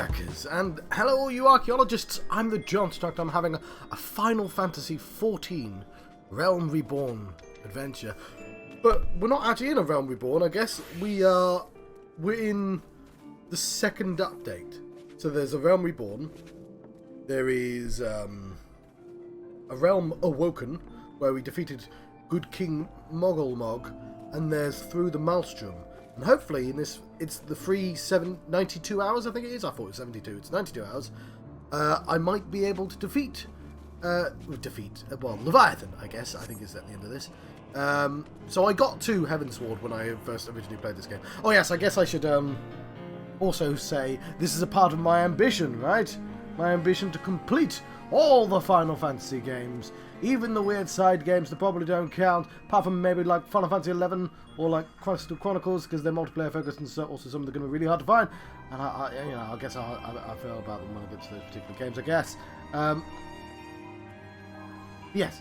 lurkers, and hello all you archaeologists. I'm the Johnstruct. I'm having a Final Fantasy XIV Realm Reborn adventure, but we're not actually in a Realm Reborn. I guess we're in the second update. So there's a Realm Reborn. There is a Realm Awoken, where we defeated Good King Mogulmog, and there's Through the Maelstrom. And hopefully in this, it's the free 92 hours, I think it is. I thought it was 72. It's 92 hours. I might be able to defeat Leviathan, I guess. I think is at the end of this. So I got to Heavensward when I first originally played this game. Oh yes, I guess I should also say this is a part of my ambition, right? My ambition to complete all the Final Fantasy games. Even the weird side games that probably don't count, apart from maybe like Final Fantasy XI or like Crystal Chronicles, because they're multiplayer focused and so also some of them are going to be really hard to find. And I guess I feel about them when I get to those particular games, I guess. Yes.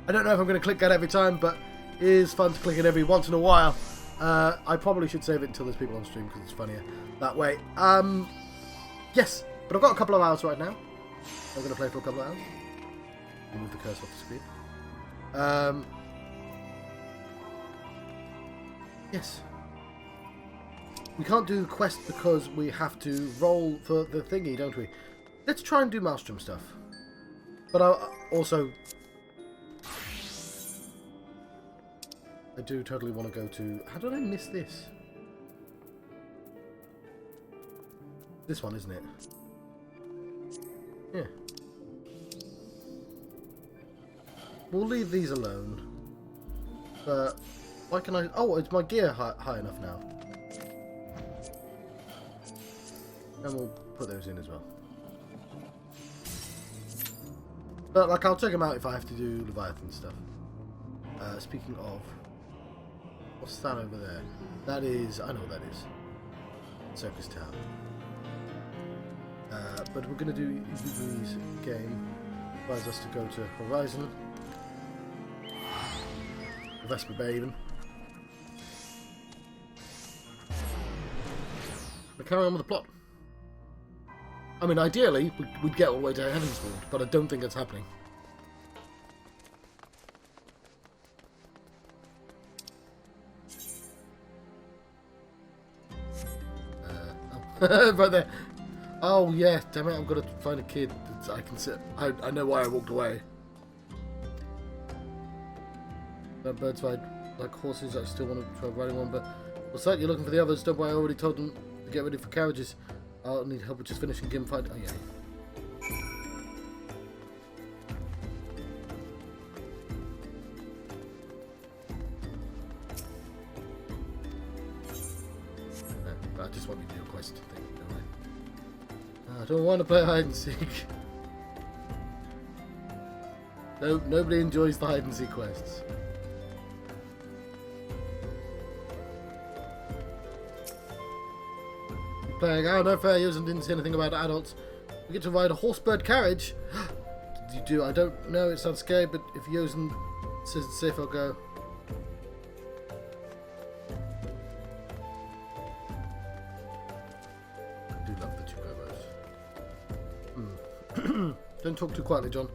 I don't know if I'm going to click that every time, but it is fun to click it every once in a while. I probably should save it until there's people on stream because it's funnier that way. Yes, but I've got a couple of hours right now. I'm going to play for a couple of hours. Move the cursor off the screen. Yes. We can't do the quest because we have to roll for the thingy, don't we? Let's try and do Maelstrom stuff. But I do totally want to go to... How did I miss this? This one, isn't it? Yeah. We'll leave these alone. But why can I... Oh, is my gear high enough now? And we'll put those in as well. But, like, I'll check them out if I have to do Leviathan stuff. Speaking of... What's that over there? That is... I know what that is. Circus Tower. But we're going to do Yugiri's game. Requires us to go to Horizon. Vesper Bay even. We'll carry on with the plot. I mean, ideally, we'd get all the way to Heavensward, but I don't think that's happening. Right there. Oh yeah, damn it! I've got to find a kid that I can sit. I know why I walked away. That bird's eye like horses. I still want to try riding one, but what's that? You're looking for the others? Don't worry, I already told them to get ready for carriages. I'll need help with just finishing game fight. Oh yeah. No, I just want you to do a quest thing, don't I? I don't want to play hide and seek. No, nobody enjoys the hide and seek quests. Playing, oh no fair, Yosen didn't say anything about adults. We get to ride a horsebird carriage. You do, I don't know, it sounds scary, but if Yosen says it's safe, I'll go. I do love the two gobos. Don't talk too quietly, John.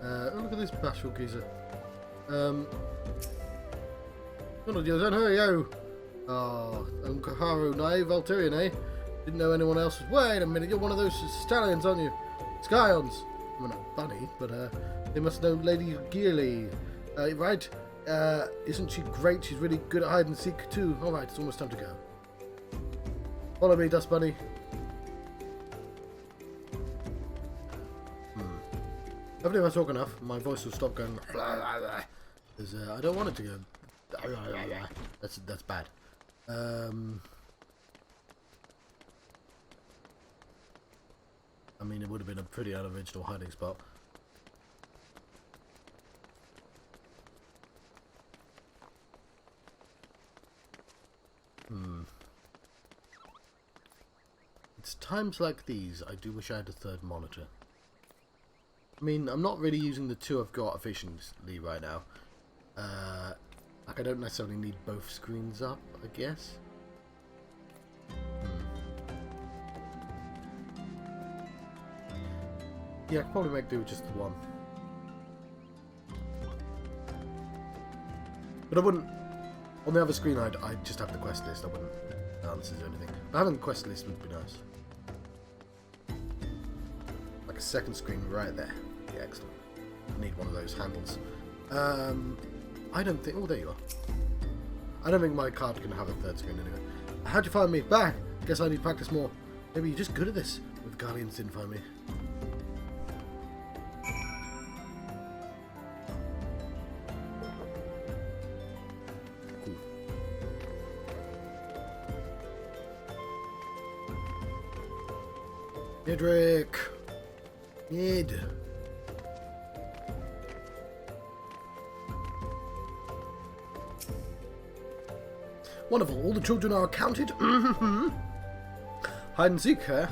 Oh, look at this bashful geezer. Come on, Yosen, hurry, yo! Oh, Kaharu, naive Valterian, eh? Didn't know anyone else was... Wait a minute, you're one of those stallions, aren't you? Scions! I'm not a bunny, but they must know Lady Yugiri. Right? Isn't she great? She's really good at hide and seek too. Alright, it's almost time to go. Follow me, Dust Bunny. Hopefully if I talk enough, my voice will stop going... Because I don't want it to go... That's bad. I mean, it would have been a pretty unoriginal hiding spot. It's times like these I do wish I had a third monitor. I mean, I'm not really using the two I've got efficiently right now. Like, I don't necessarily need both screens up, I guess. Yeah, I could probably make do with just the one. But I wouldn't... On the other screen, I'd just have the quest list. I wouldn't answers or anything. But having a quest list would be nice. Like a second screen right there. Yeah, excellent. I need one of those handles. I don't think... Oh, there you are. I don't think my card can have a third screen anyway. How'd you find me? Back! Guess I need to practice more. Maybe you're just good at this. With Guardians didn't find me. Cool. Nedrick! Ned! Wonderful, all the children are accounted. Hide and seek, eh?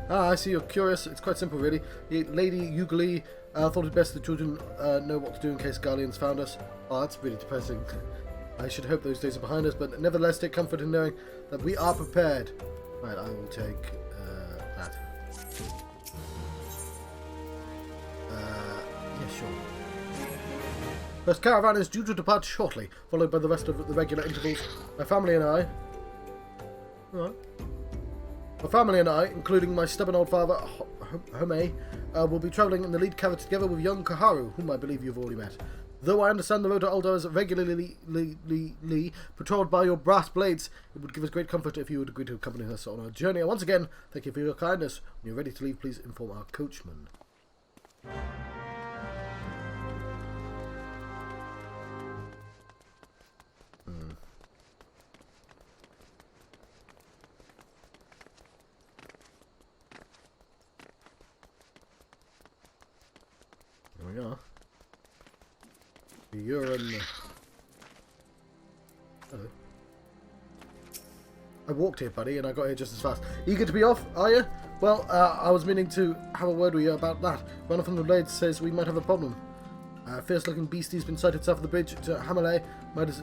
Ah, I see you're curious. It's quite simple, really. Lady Yugiri thought it best the children know what to do in case Guardians found us. Oh, that's really depressing. I should hope those days are behind us, but nevertheless take comfort in knowing that we are prepared. Right, I will take that. Yeah, sure. First caravan is due to depart shortly, followed by the rest of the regular intervals. My family and I... Alright. My family and I, including my stubborn old father, Home, will be travelling in the lead caravan together with young Kaharu, whom I believe you've already met. Though I understand the road to Uldo is regularly patrolled by your brass blades, it would give us great comfort if you would agree to accompany us on our journey. And once again, thank you for your kindness. When you're ready to leave, please inform our coachman. There we are. The urine. Hello. I walked here, buddy, and I got here just as fast. Eager to be off, are you? Well, I was meaning to have a word with you about that. One from the blades says we might have a problem. Fierce-looking beastie's been sighted south of the bridge to Hamalay. Might as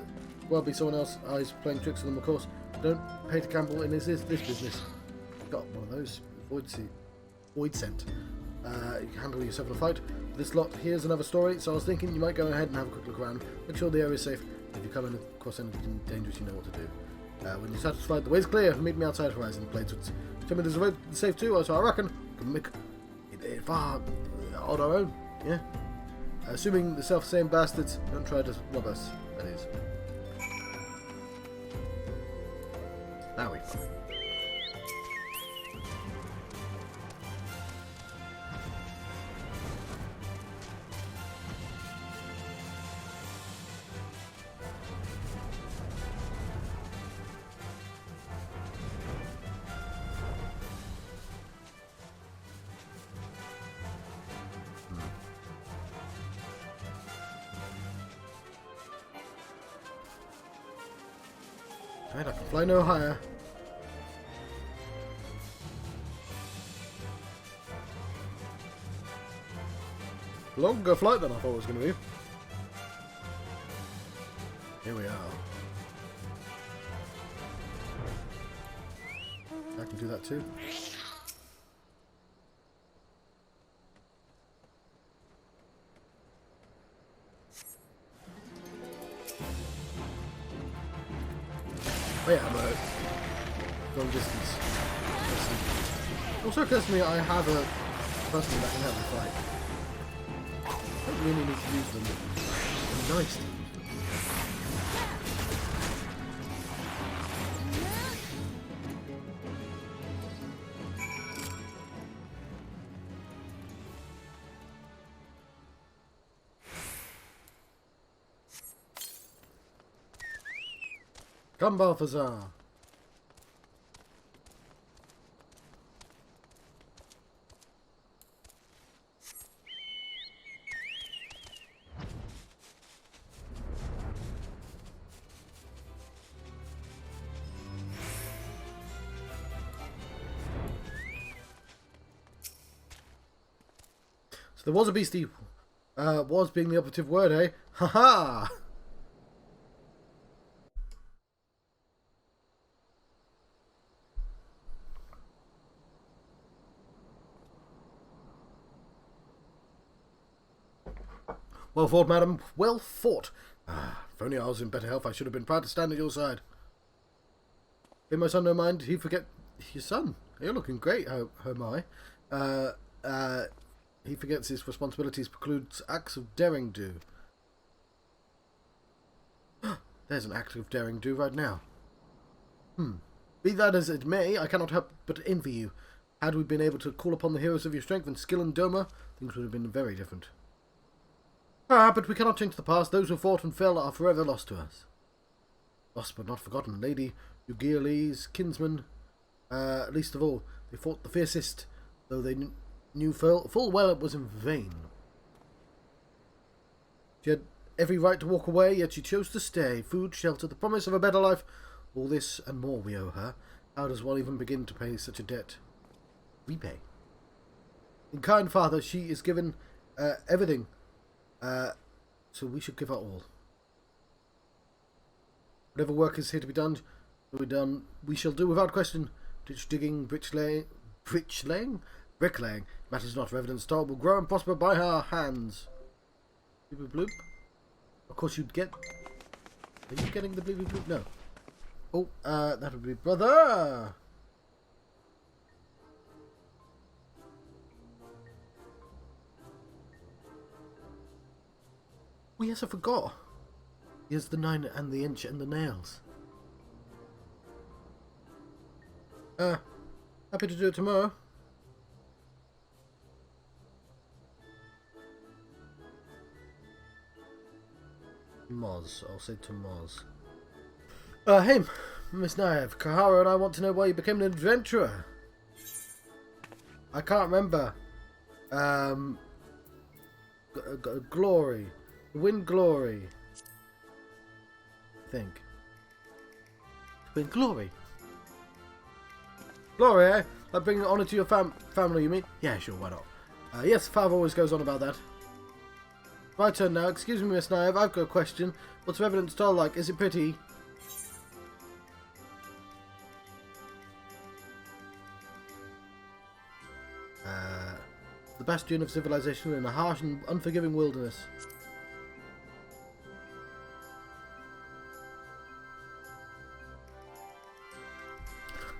well be someone else. Eyes playing tricks on them, of course. Don't pay to gamble in this business. Got one of those. Void scent. You can handle yourself in a fight. This lot here's another story, so I was thinking you might go ahead and have a quick look around. Make sure the area's safe. If you come in across anything dangerous, you know what to do. When you're satisfied the way's clear, meet me outside Horizon. Blades would tell me there's a road safe too, so I reckon we can make it far on our own. Yeah. Assuming the self-same bastards don't try to rob us, that is. Now we find. Right, I can fly no higher. Longer flight than I thought it was going to be. Here we are. I can do that too. Oh yeah, I'm long distance. Also occurs to me I have a person that can help me fight. I don't really need to use them. It's nice to use them. Come, Balthazar. So there was a beastie. Was being the operative word, eh? Ha ha! Well fought, madam. Well fought. Ah, if only I was in better health, I should have been proud to stand at your side. If my son don't mind, he forget... Your son? You're looking great, Hermione. He forgets his responsibilities precludes acts of daring-do. There's an act of daring-do right now. Be that as it may, I cannot help but envy you. Had we been able to call upon the heroes of your strength and skill in Doma, things would have been very different. Ah, but we cannot change the past. Those who fought and fell are forever lost to us. Lost but not forgotten. Lady Yugiri's kinsman, least of all, they fought the fiercest, though they knew full well it was in vain. She had every right to walk away, yet she chose to stay. Food, shelter, the promise of a better life. All this and more we owe her. How does one even begin to pay such a debt? Repay. In kind, father, she is given everything, so we should give her all. Whatever work is here to be done, we shall do without question. Ditch digging, bricklaying, matters not. Reverend's Star will grow and prosper by her hands. Bloop bloop. Of course you'd get... Are you getting the bloop bloop? No. Oh, that would be brother! Oh yes, I forgot. He has the 9 and the inch and the nails. Happy to do it tomorrow. Moz, I'll say to Moz. Hey, Miss Naev, Kahara and I want to know why you became an adventurer. I can't remember. Glory. Win glory. I think. Win glory. Glory, eh? Like bringing honour to your family, you mean? Yeah, sure, why not? Yes, father always goes on about that. My turn now. Excuse me, Miss Naev, I've got a question. What's Reverend's doll like? Is it pretty? The bastion of civilization in a harsh and unforgiving wilderness.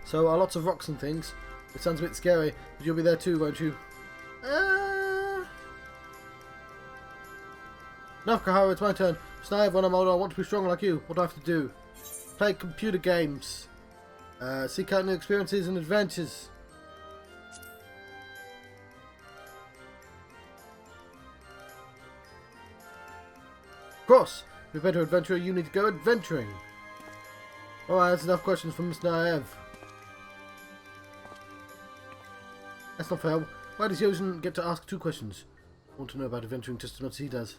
So, lots of rocks and things. It sounds a bit scary, but you'll be there too, won't you? Now, Kahara, it's my turn. Snaev, when I'm older, I want to be strong like you. What do I have to do? Play computer games. Seek out new experiences and adventures. Of course, if you're a better adventurer, you need to go adventuring. Alright, that's enough questions from Miss Naev. That's not fair. Why does Yosin get to ask 2 questions? I want to know about adventuring just as much as he does.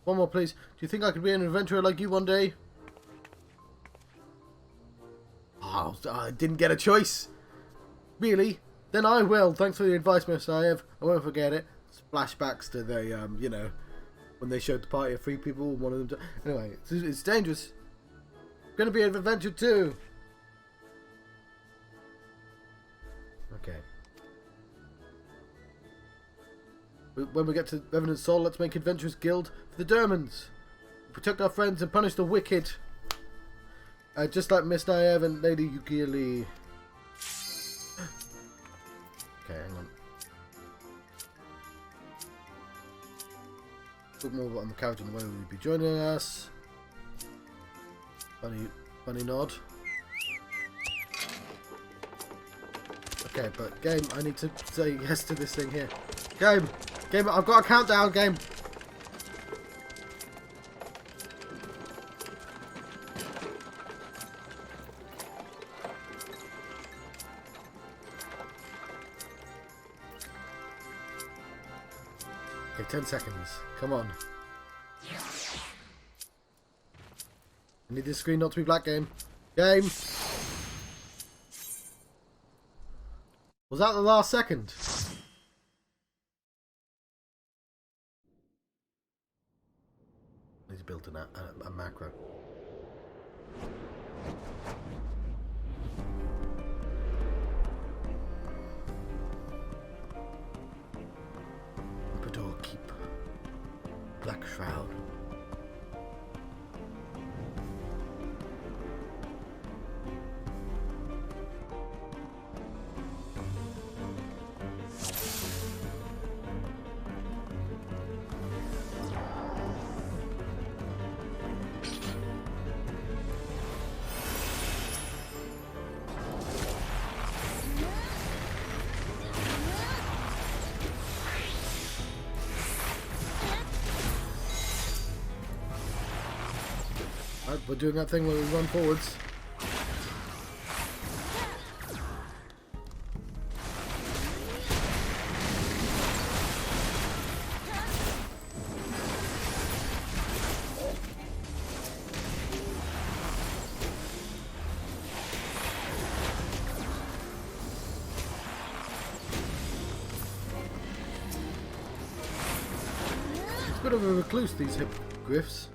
One more, please. Do you think I could be an adventurer like you one day? Oh, I didn't get a choice. Really? Then I will. Thanks for the advice, Miss Naev. I won't forget it. Flashbacks to the, you know, when they showed the party of 3 people, one of them... Anyway, it's dangerous. It's going to be an adventure too. Okay. When we get to Revenant's Soul, let's make Adventurers Guild for the Domans. Protect our friends and punish the wicked. Just like Miss Naev and Lady Yugiri. Okay, hang on. Look more on the character and the way we'll be joining us. Funny nod. Okay, but game, I need to say yes to this thing here. Game, I've got a countdown, game. Okay, 10 seconds. Come on. I need this screen not to be black, game. Game! Was that the last second? He's built a macro. Doorkeep. Black Shroud. Right, we're doing that thing where we run forwards. It's a bit of a recluse, these hippogriffs.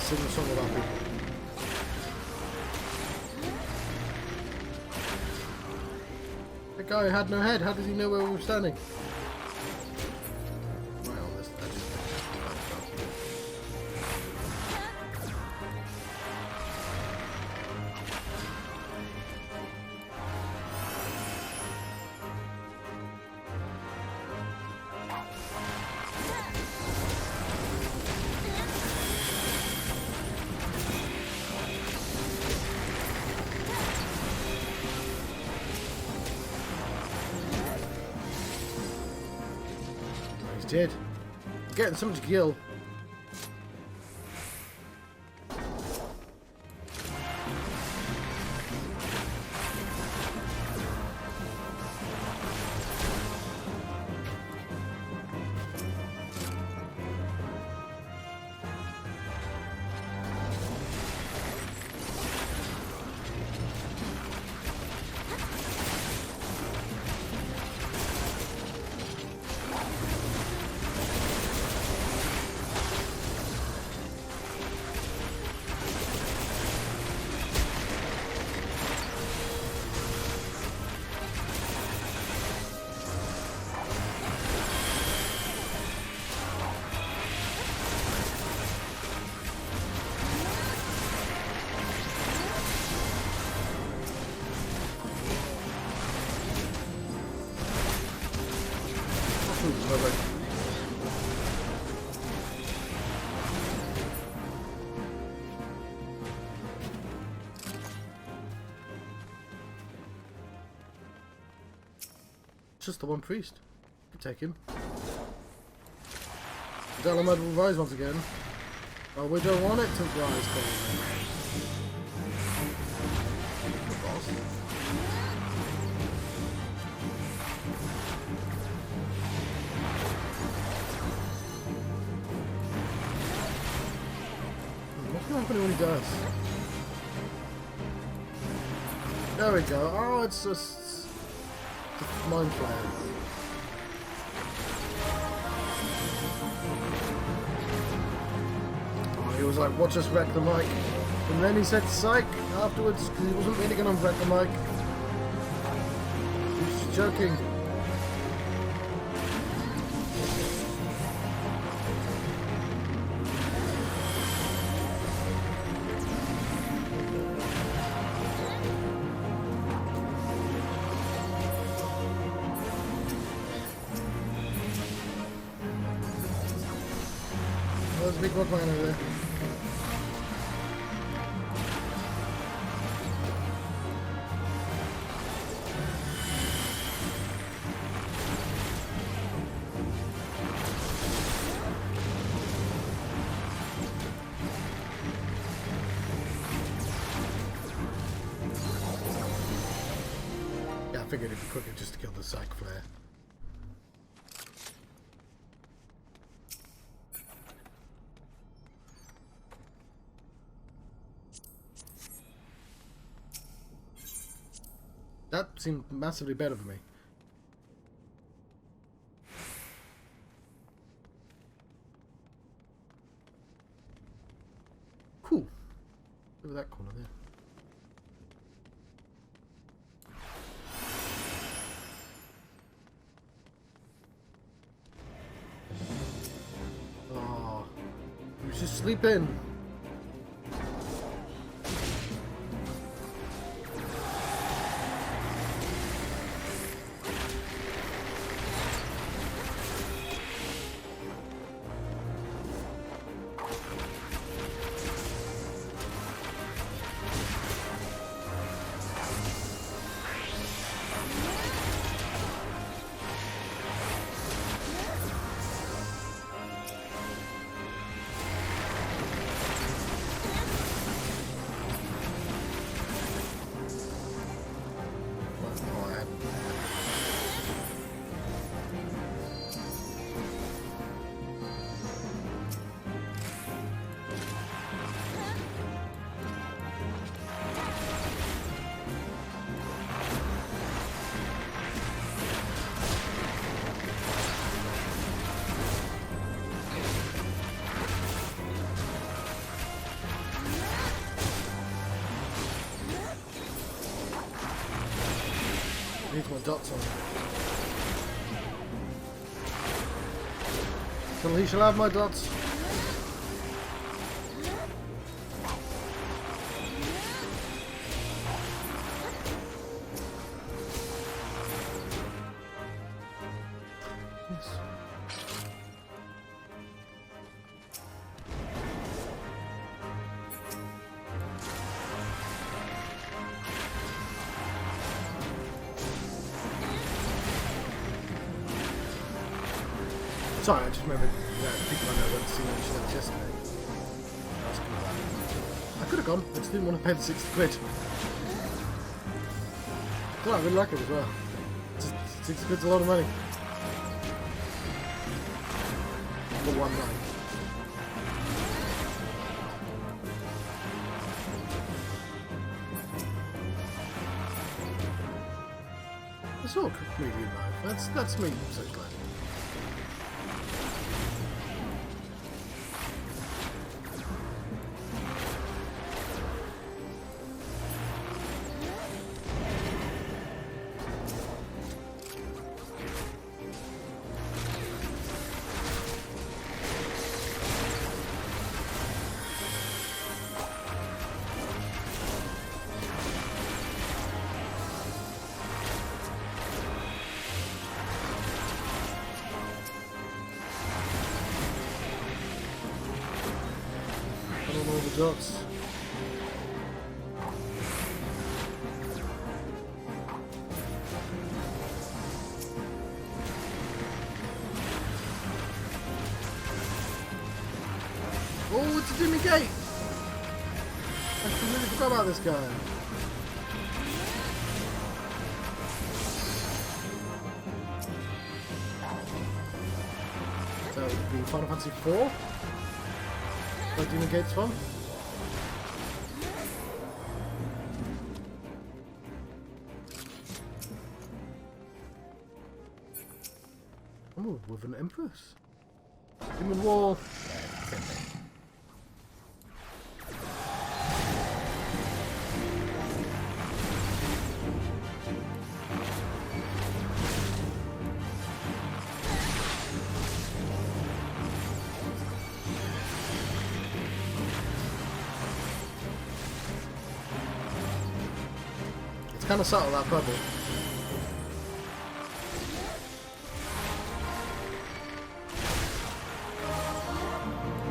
Sing a song about people. The guy who had no head, how does he know where we were standing? Right on this ledge. Dead. Getting something to kill. Just the one priest. You can take him. The Doman will rise once again. Oh, we don't want it to rise, probably. What can happen when he does? There we go. Oh, it's just mind flare. Oh, he was like, watch us wreck the mic. And then he said psych afterwards because he wasn't really going to wreck the mic. He was just joking. There's a big rock mine over there. Yeah, I figured it'd be quicker just to kill the psych flare. That seemed massively better for me. Cool. Over that corner there. Oh, he was just sleeping. Need my dots on. So he shall have my dots. Yes. Sorry, I just remembered people I know went to see me yesterday. I could have gone, I just didn't want to pay the 60 quid. I really like it as well. 60 quid's a lot of money. For one night. It's all comedian life. That's me, so glad. All the dots. Oh, it's a Jimmy Gate! I completely forgot about this guy. So, it would be Final Fantasy 4? Where Demon Gate's from? Oh, with an Empress. Demon Wall. Kind of subtle, that bubble.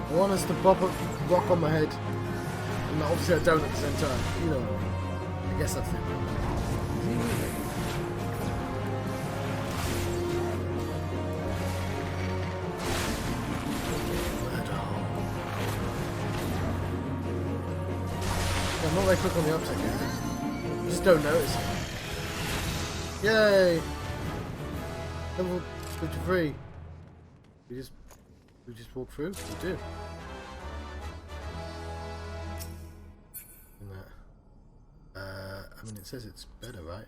I want us to pop a rock on my head, and obviously I don't at the same time. You know, I guess that's it. I'm not very quick on the uptake yet. Just don't notice it. Yay! Level 53. We just walk through? We do. And that. I mean, it says it's better, right?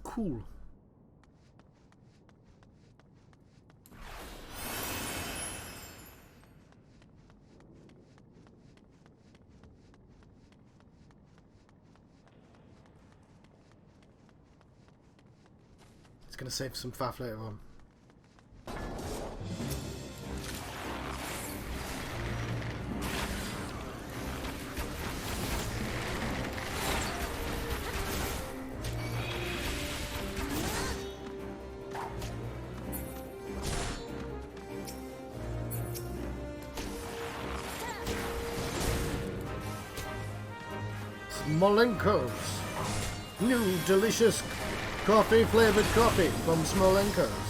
Cool. going to save some faff later on. Smolenko's. New delicious coffee flavored coffee from Smolenko's.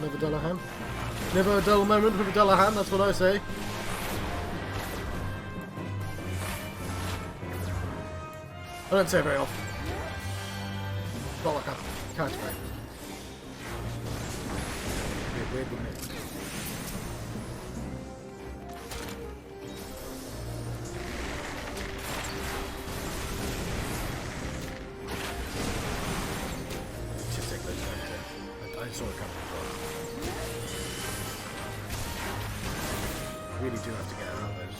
Never dull a hand. Never a dull moment with a duller hand, that's what I say. I don't say it very often. Not like I can't say. Weird, wouldn't it? Just take those down. I saw it coming. Really do have to get out of those.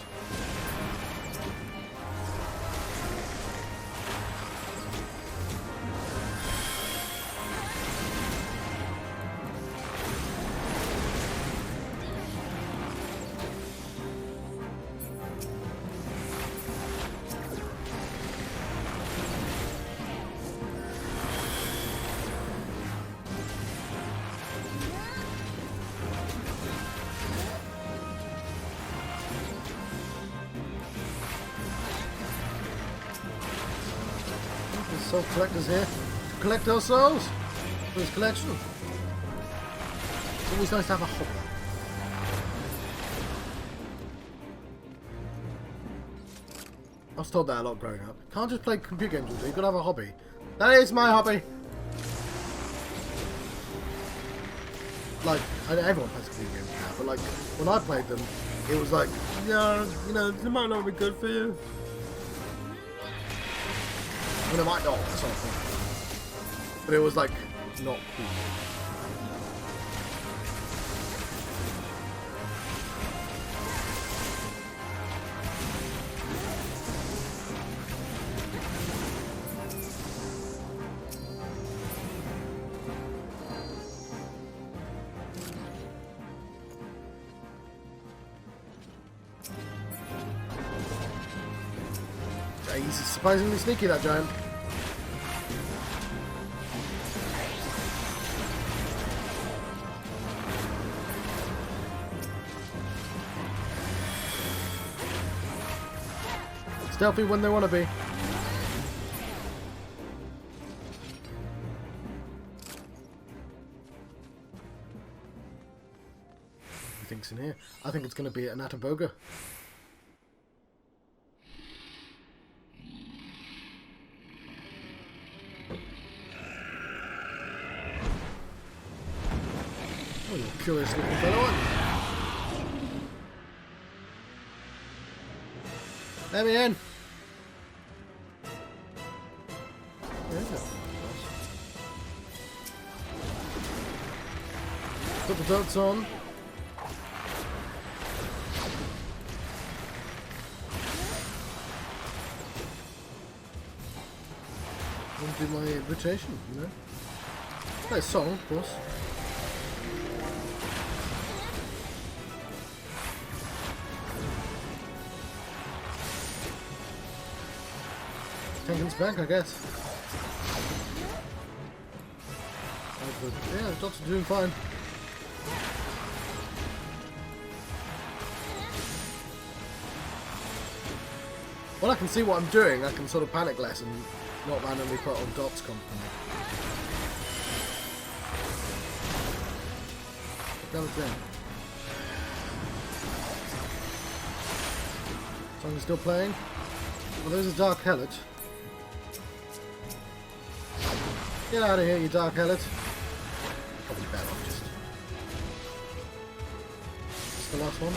Soul collectors here to collect our souls for his collection. It's always nice to have a hobby. I was told that a lot growing up. Can't just play computer games all day, you've got to have a hobby. That is my hobby! Like, I know everyone plays computer games now, but like, when I played them, it was like, yeah, you know, they might not be good for you. I mean, it might not, sort of thing. But it was like, not cool. He's surprisingly sneaky, that giant. Stealthy when they want to be. Who thinks in here? I think it's going to be an Ataboga. Oh, you're a curious looking fellow, aren't you? Let me in. Put the dots on. And do my rotation, you know. Play a song, of course. Tengen's back, I guess. Yeah, the dots are doing fine. When I can see what I'm doing, I can sort of panic less and not randomly put on dots constantly. That was there. Song is still playing. Well, there's a Dark Helot. Get out of here, you Dark Helot. Probably better off just the last one.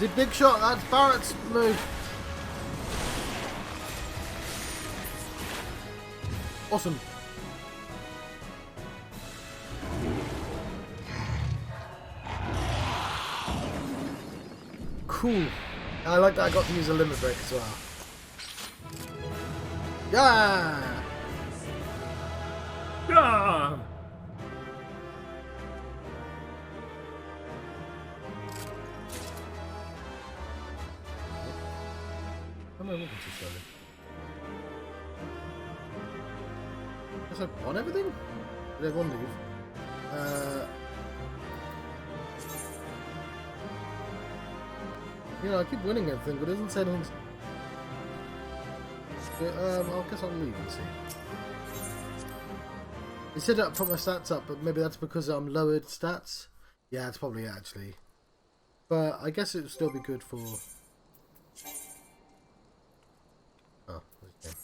The big shot, that's Barrett's move. Awesome. Cool. I like that I got to use a limit break as well. Yeah! Yeah! Am I looking too slowly? Guess I won everything? Did everyone leave? You know, I keep winning everything, but it doesn't say anything. I guess I'll leave and see. It said I put my stats up, but maybe that's because I'm lowered stats. Yeah, it's probably actually. But I guess it would still be good for. Oh, okay.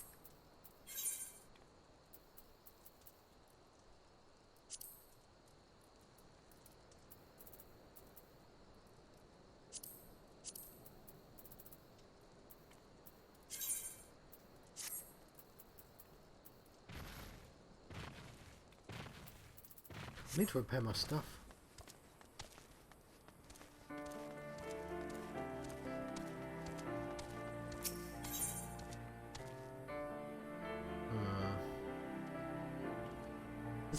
I need to repair my stuff.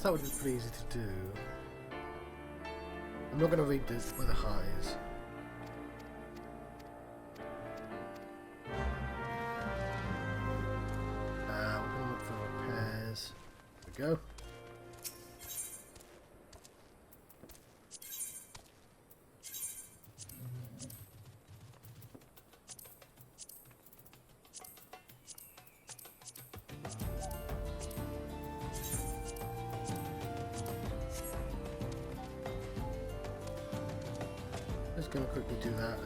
That would be pretty easy to do. I'm not going to read this where the heart is. We're going to look for repairs. There we go. Just gonna quickly do that.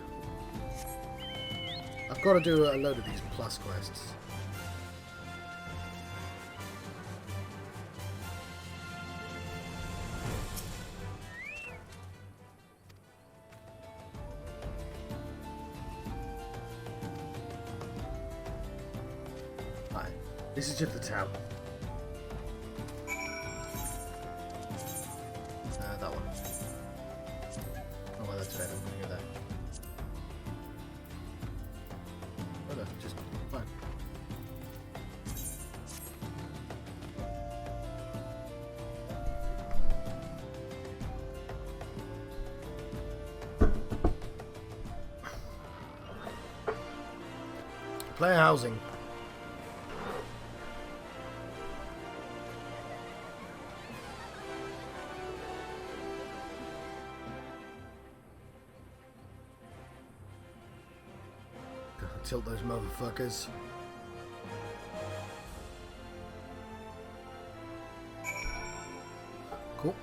I've got to do a load of these plus quests. Right, this is just the town. That one. Oh, well, that's better. I'm gonna go there. Oh, no, just fine. Player housing. Tilt those motherfuckers. Cool.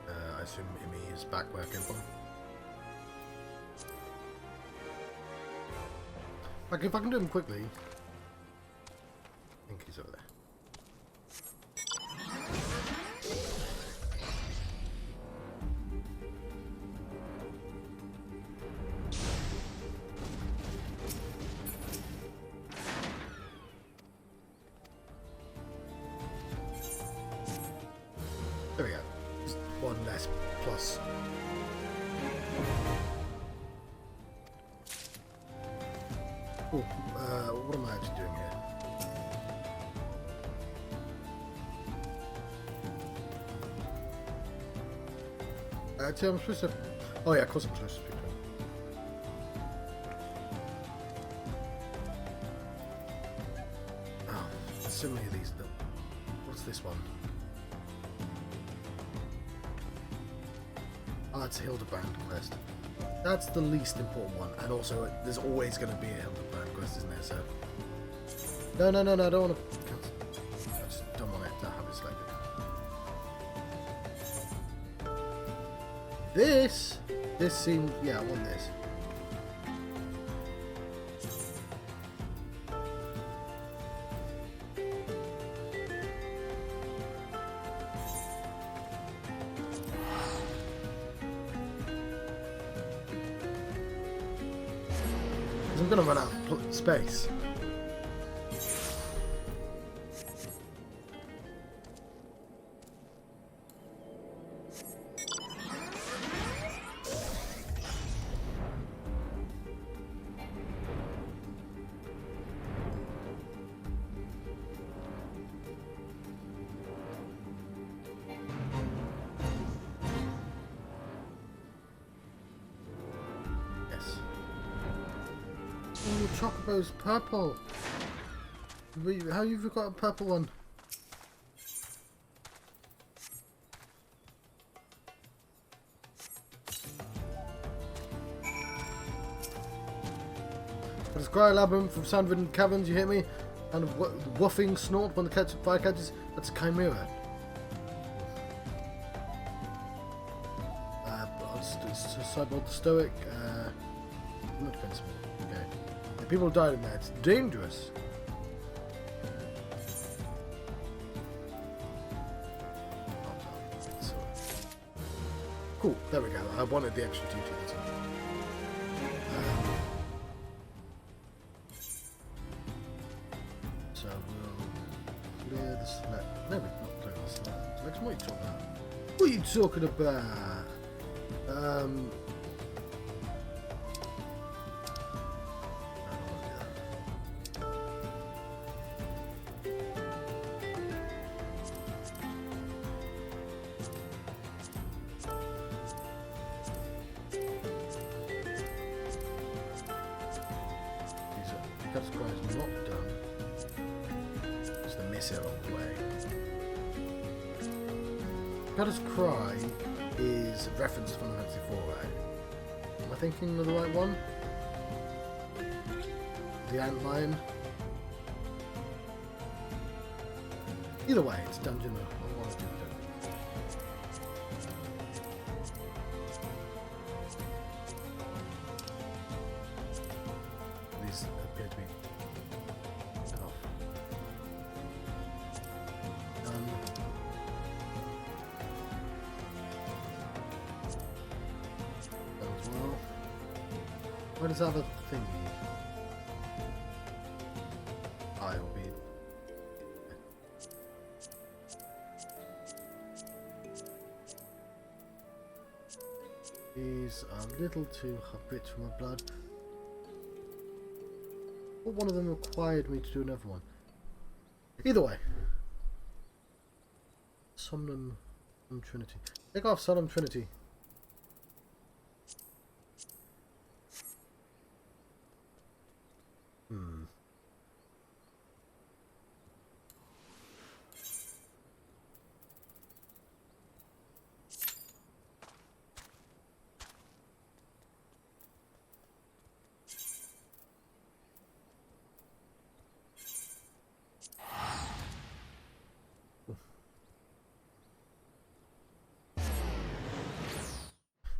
I assume Imi is back working for. Like, if I can do them quickly. I think he's over there. There we go. Just one less plus. Cool. What am I actually doing here? Actually, I'm supposed to. Oh yeah, of course I'm supposed to speak to him. Oh, there's so many of these. What's this one? Oh, it's a Hildebrand quest. That's the least important one, and also there's always going to be a Hildebrand quest, isn't there? So. No, I don't want to. I just don't want it to have it selected. This seemed... Yeah, I want this. I'm going to run out of space. Oh, Chocobo's purple. How you got a purple one? Got a Scry Labyrinth from Sandridden Caverns, you hear me? And a woofing snort when the fire catches. That's Chimera. Cyborg Stoic. Not defensible. Okay. Yeah, people died in there. It's dangerous. Cool. There we go. I wanted the extra 2 tickets. So we'll clear the slab. No, we're not clearing the slab. What are you talking about? What are you talking about? That's quite not done. It's the missile on the way. Goddess Cry is a reference to Final Fantasy IV, right? Am I thinking of the right one? The Antlion? Either way, it's Dungeon of one or two. These appear to be off. As well. What is other thingy? I will be. These are a little too rich for my blood. But one of them required me to do another one. Either way. Solemn Trinity. Take off Solemn Trinity.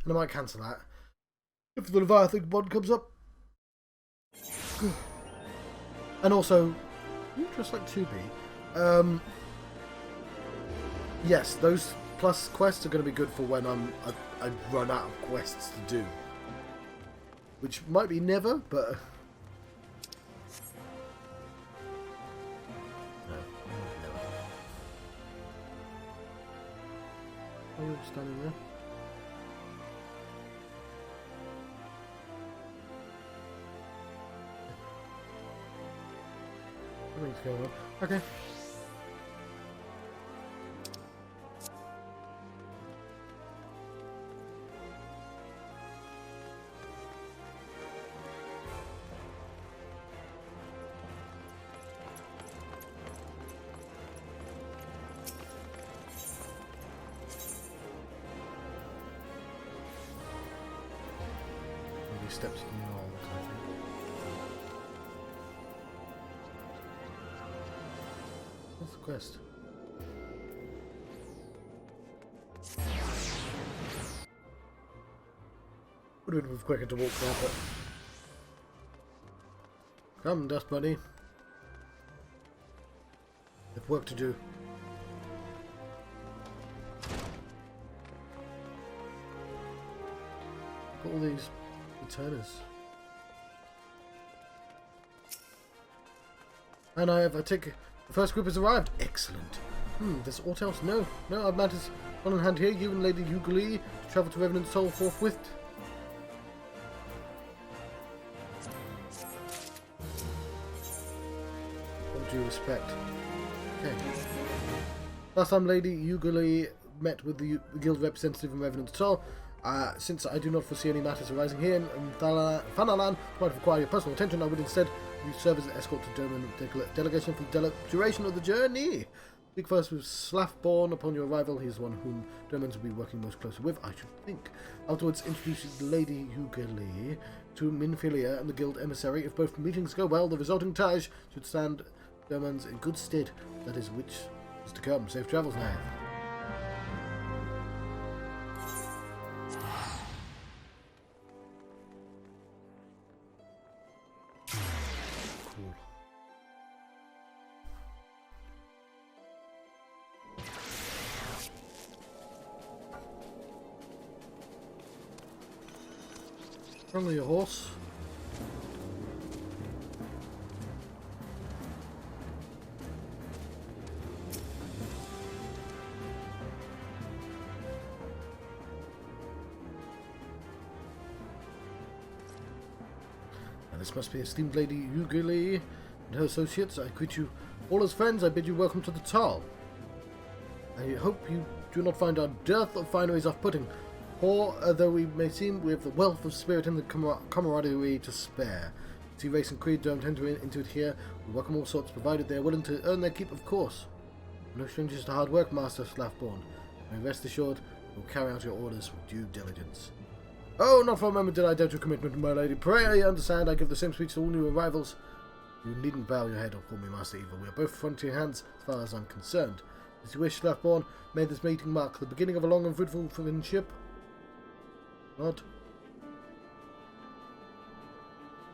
And I might cancel that if the Leviathan one comes up. And also, just like 2B. Yes, those plus quests are going to be good for when I run out of quests to do. Which might be never, but... No, never. Oh, you're standing there. Something's going on. Okay. Maybe steps in the wall, I think. What's the quest? Would have been quicker to walk there, but... Come, Dust Bunny. There's work to do. Look at all these returners. And I take... The first group has arrived. Excellent. There's aught else? No. No, I've matters on hand here. You and Lady Yugiri to travel to Revenant Soul forthwith. What due respect. Okay. Last time Lady Yugiri met with the guild representative in Revenant Soul. Since I do not foresee any matters arising here in Thanalan might require your personal attention, I would instead serve as an escort to Doman delegation for the duration of the journey. Speak first with Slaffborn upon your arrival. He is the one whom Domans will be working most closely with, I should think. Afterwards, introduce Lady Yugiri to Minfilia and the guild emissary. If both meetings go well, the resulting ties should stand Domans in good stead. That is which is to come. Safe travels now. Only a horse. Now this must be esteemed Lady Yugiri and her associates. I greet you all as friends. I bid you welcome to the Tal. I hope you do not find our dearth of fineries off-putting. Poor though we may seem, we have the wealth of spirit and the camaraderie to spare. See, race and creed don't enter into it here. We welcome all sorts, provided they are willing to earn their keep, of course. No strangers to hard work, Master Slaffborn. And rest assured, we will carry out your orders with due diligence. Oh, not for a moment did I doubt your commitment, my lady. Pray I understand. I give the same speech to all new arrivals. You needn't bow your head or call me Master either. We are both frontier hands, as far as I'm concerned. As you wish, Slaffborn, may this meeting mark the beginning of a long and fruitful friendship. Nod.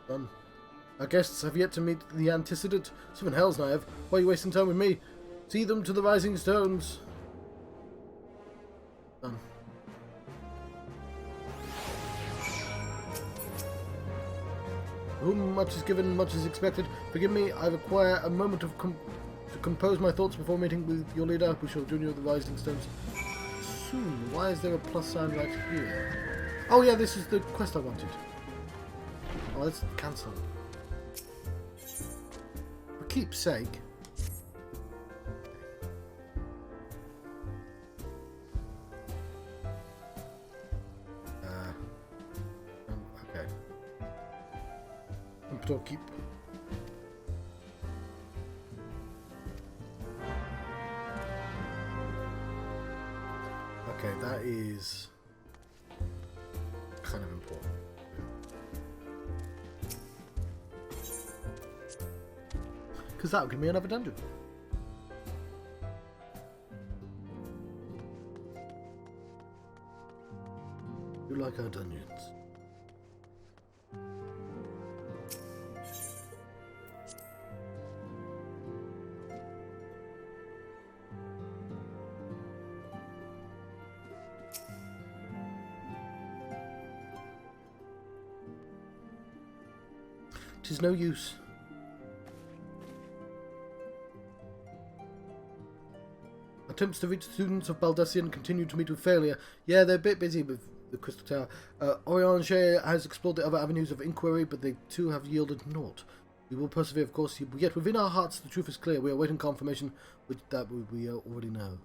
Done. Our guests have yet to meet the antecedent. Seven hells, Naive. Why are you wasting time with me? See them to the rising stones. Done. Whom much is given, much is expected. Forgive me, I require a moment to compose my thoughts before meeting with your leader. We shall join you at the rising stones soon. Why is there a plus sign right here? Oh yeah, this is the quest I wanted. Oh, let's cancel. For keep's sake. Okay. Keep. Okay, that is kind of important. Because that'll give me another dungeon. You like our dungeons? Tis no use. Attempts to reach students of Baldesion continue to meet with failure. Yeah, they're a bit busy with the Crystal Tower. Oriange has explored the other avenues of inquiry, but they too have yielded naught. We will persevere, of course, yet within our hearts the truth is clear. We are waiting confirmation that we already know.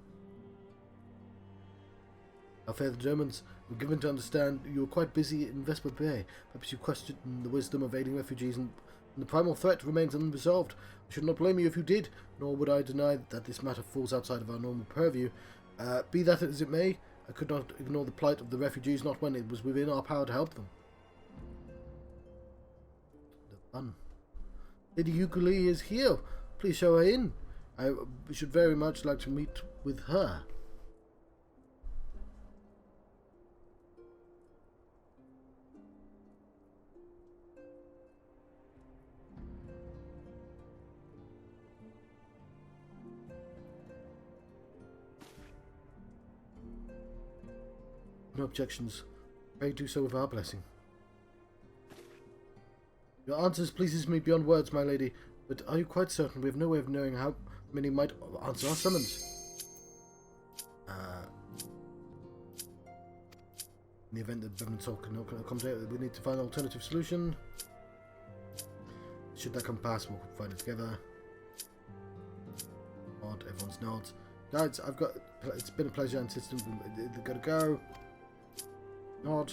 Our fair Germans were given to understand you were quite busy in Vesper Bay. Perhaps you questioned the wisdom of aiding refugees, and the primal threat remains unresolved. I should not blame you if you did, nor would I deny that this matter falls outside of our normal purview. Be that as it may, I could not ignore the plight of the refugees, not when it was within our power to help them. Done. Lady Yugiri is here. Please show her in. I should very much like to meet with her. No objections. Pray do so with our blessing. Your answers pleases me beyond words, my lady, but are you quite certain we have no way of knowing how many might answer our summons? In the event that Bevan Soul cannot accommodate, we need to find an alternative solution. Should that come past, we'll find it together. Nod, everyone's nods. Guys, it's been a pleasure and system. They've got to go. Nod.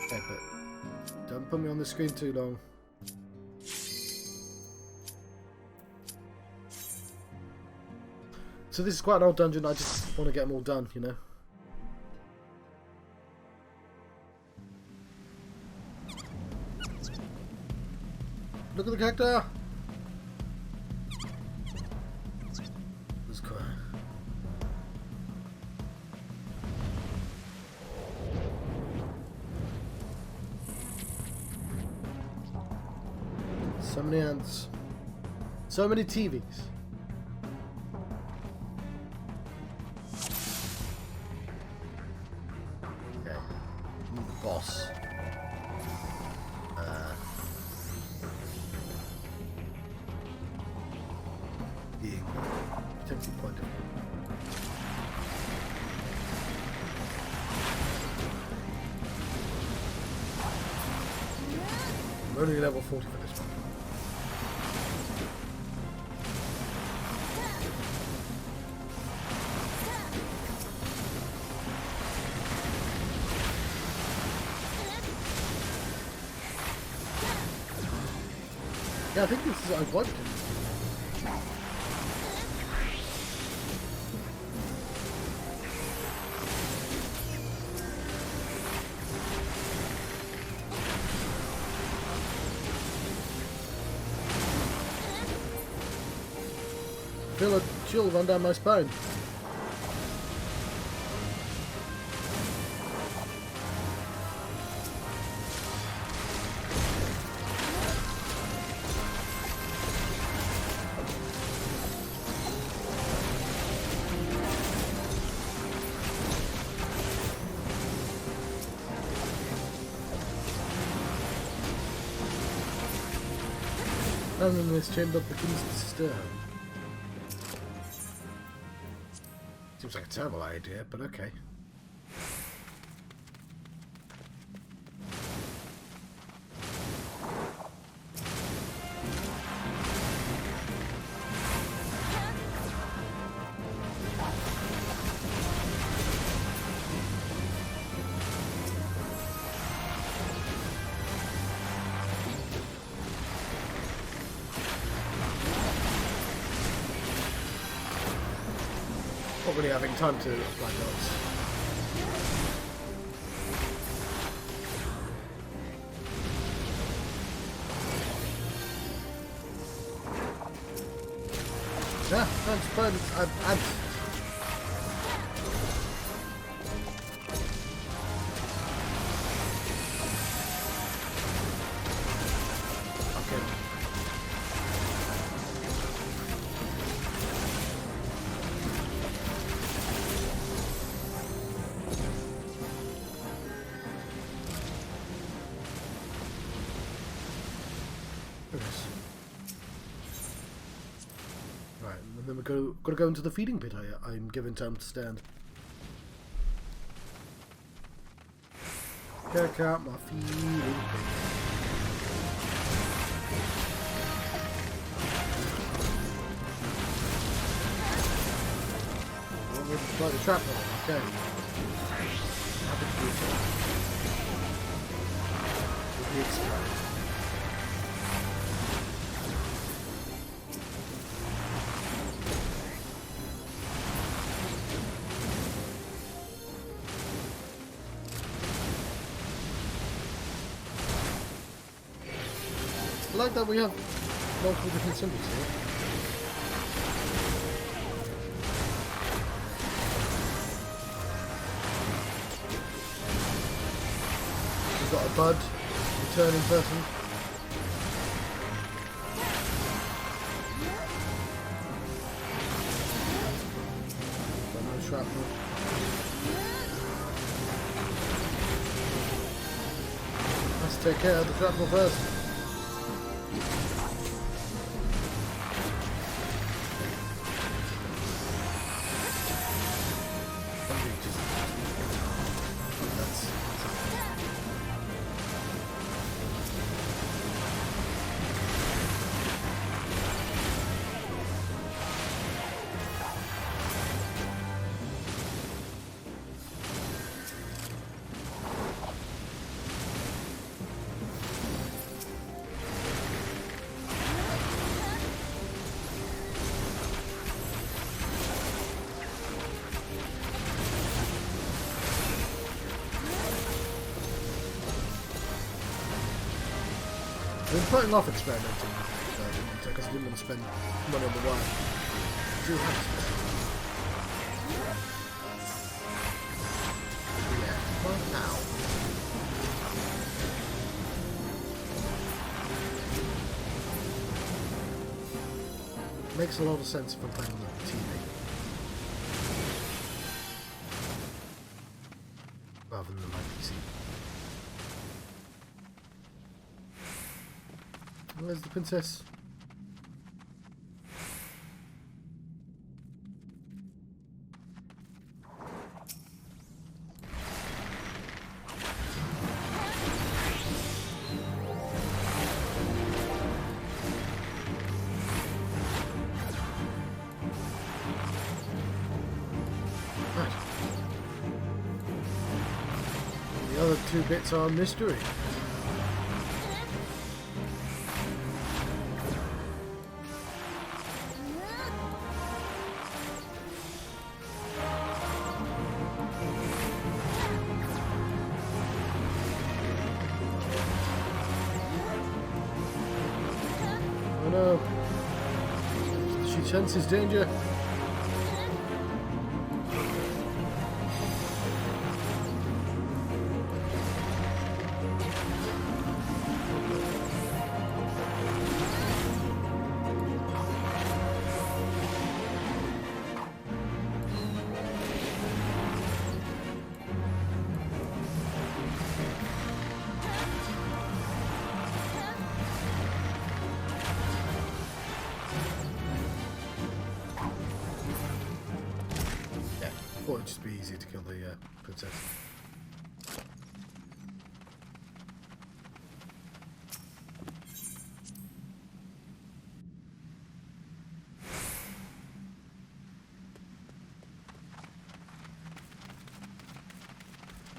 Okay, but don't put me on the screen too long. So this is quite an old dungeon, I just want to get them all done, you know. Look at the character! Let's cry. So many ants. So many TVs. Boss. Being potentially quite different. I'm only level 40 for this one. Yeah, I think this is I've watched it. Feel a chill run down my spine. None in this chamber begins to stir. Seems like a terrible idea, but okay. Not really having time to apply notes. Yeah, thanks, but I'm right, and then we're got to go into the feeding pit. I'm given time to stand. Check out my feeding pit. Try the trap one, okay. Happy to do so. With the extra. I like that we have multiple different symbols here. We've got a bud, returning person. shrapnel. Let's take care of the shrapnel first. I've been putting off experimenting because I didn't want to spend money on the wire. Do have to spend. Yeah, well, now. Makes a lot of sense if I'm playing on the TV. Rather than my PC. Where's the princess? Right. The other two bits are mystery. Oh no. She senses danger. Thought it'd just be easier to kill the princess.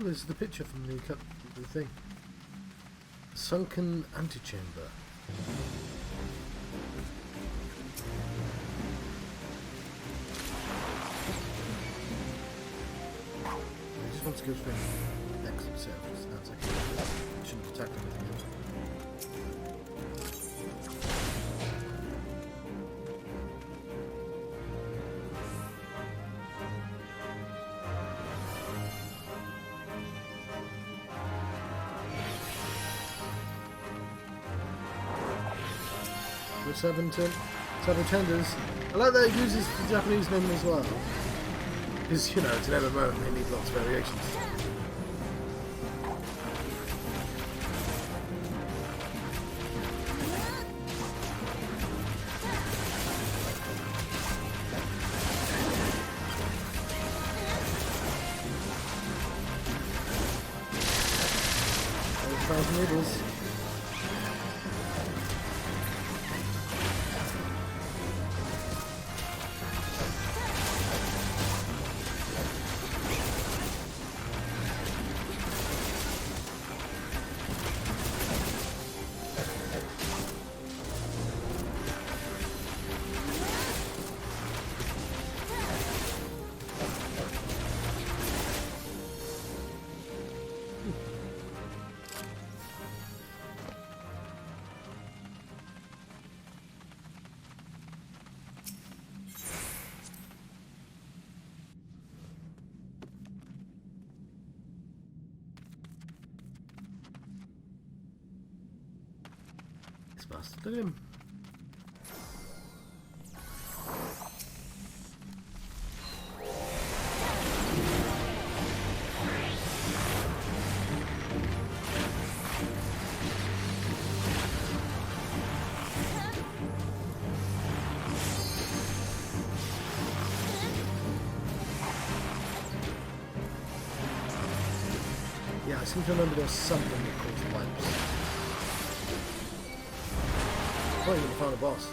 Oh, this is the picture from the thing. Sunken antechamber. Let's go for X surface. That's okay. Shouldn't attack anything else. Seven tenders. I like that it uses the Japanese name as well. Because, you know, it's an MMO and they need lots of variations. Needles. Bastard, look at him. I seem to remember there was something that caused wipes. I thought you would have found a boss.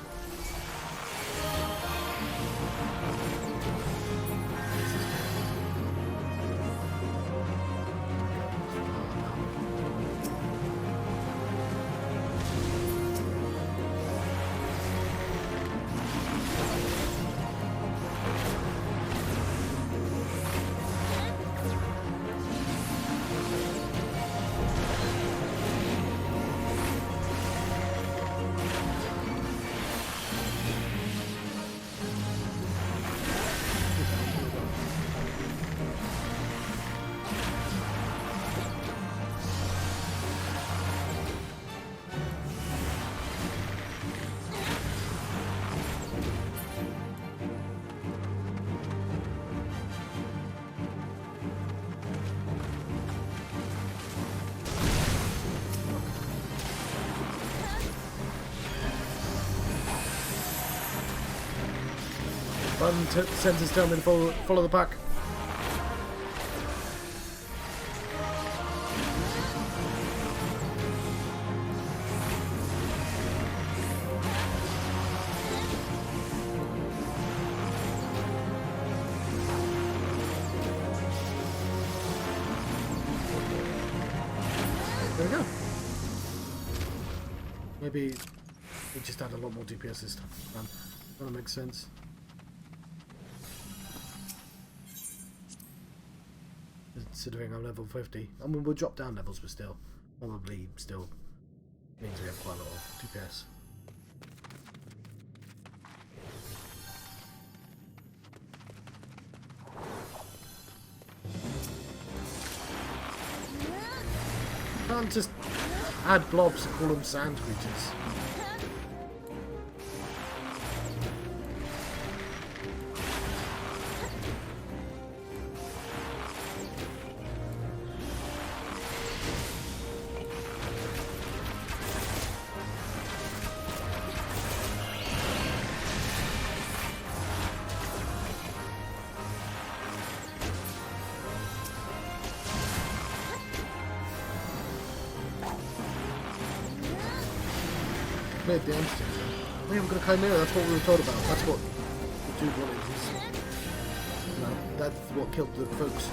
Button sensors tell me to follow the pack. There we go. Maybe we just had a lot more DPS this time. That makes sense. Considering I'm level 50. I mean, we'll drop down levels, but still, probably still means we have quite a lot of DPS. Can't just add blobs and call them sand creatures. Cleared the entity. We haven't got a chimera, that's what we were told about. That's what the dude wanted. No, that's what killed the folks.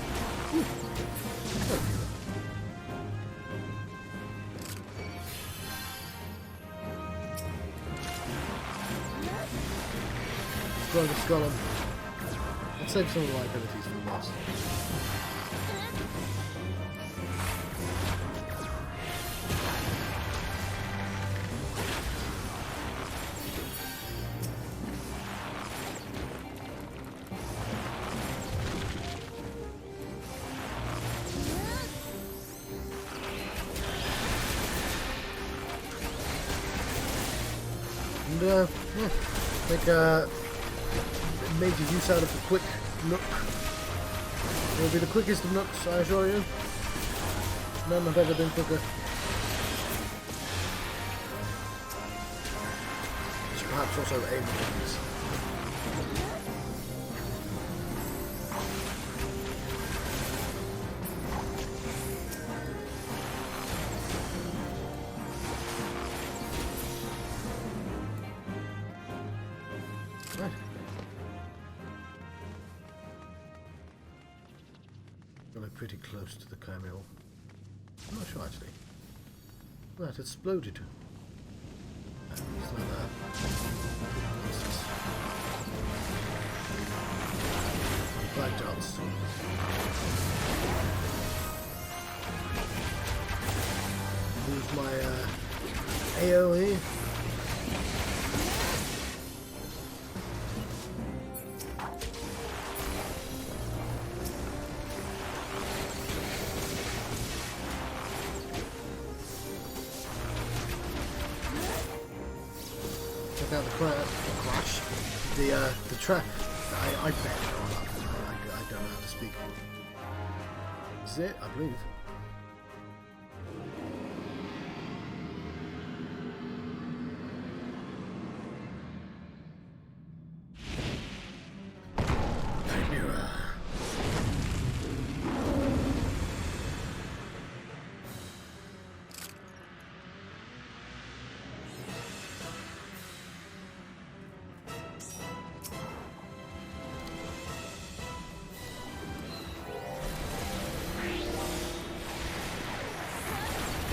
Destroy the skull. Let's save some of the liabilities for the boss. And yeah, make a major use out of the quick nook. It will be the quickest of nooks, I assure you. None have ever been quicker. Should perhaps also aim at these. Pretty close to the chimera. I'm not sure actually. Well, it exploded. It's like that. Black dots. Move my AoE. Out the crash, the trap. I bet I don't know how to speak. Is it? I believe.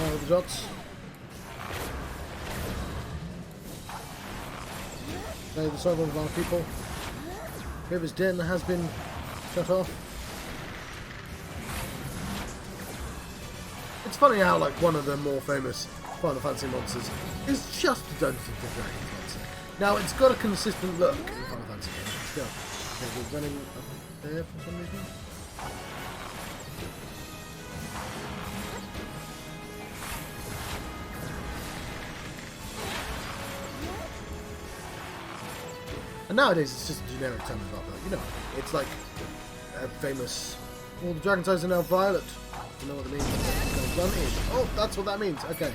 Fire with the dots. Okay, the soul of our people. River's den has been shut off. It's funny how, like, one of the more famous Final Fantasy monsters is just a Dungeons and Dragons monster. Now, it's got a consistent look in Final Fantasy games. Let's go. Okay, we're running up there for some reason. And nowadays it's just a generic term as well, but you know, it's like a famous. All the dragon's eyes are now violet. You know what it means? Run in. Oh, that's what that means. Okay.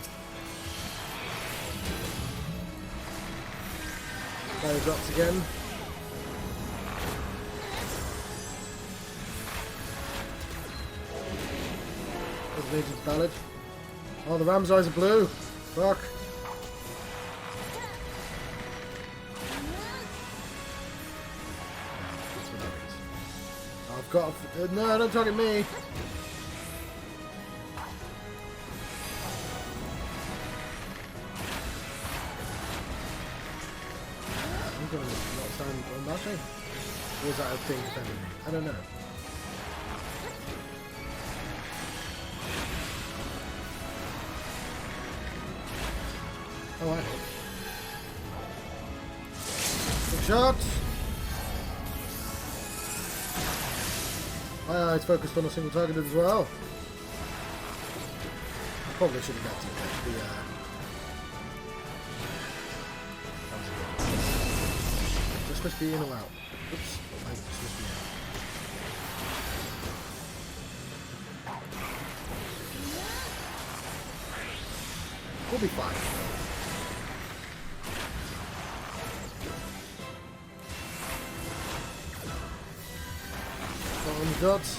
Fire drops again. Agent's ballad. Oh, the ram's eyes are blue. Fuck. I've got. No, don't target me. I'm gonna not stand on that thing. Or is that a thing defending me? I don't know. Oh, I know. Big shot! My eyes focused on a single target as well. I probably should have got to the just supposed to be in or out. Oops, I'm supposed to be out. We'll be fine. On the dots.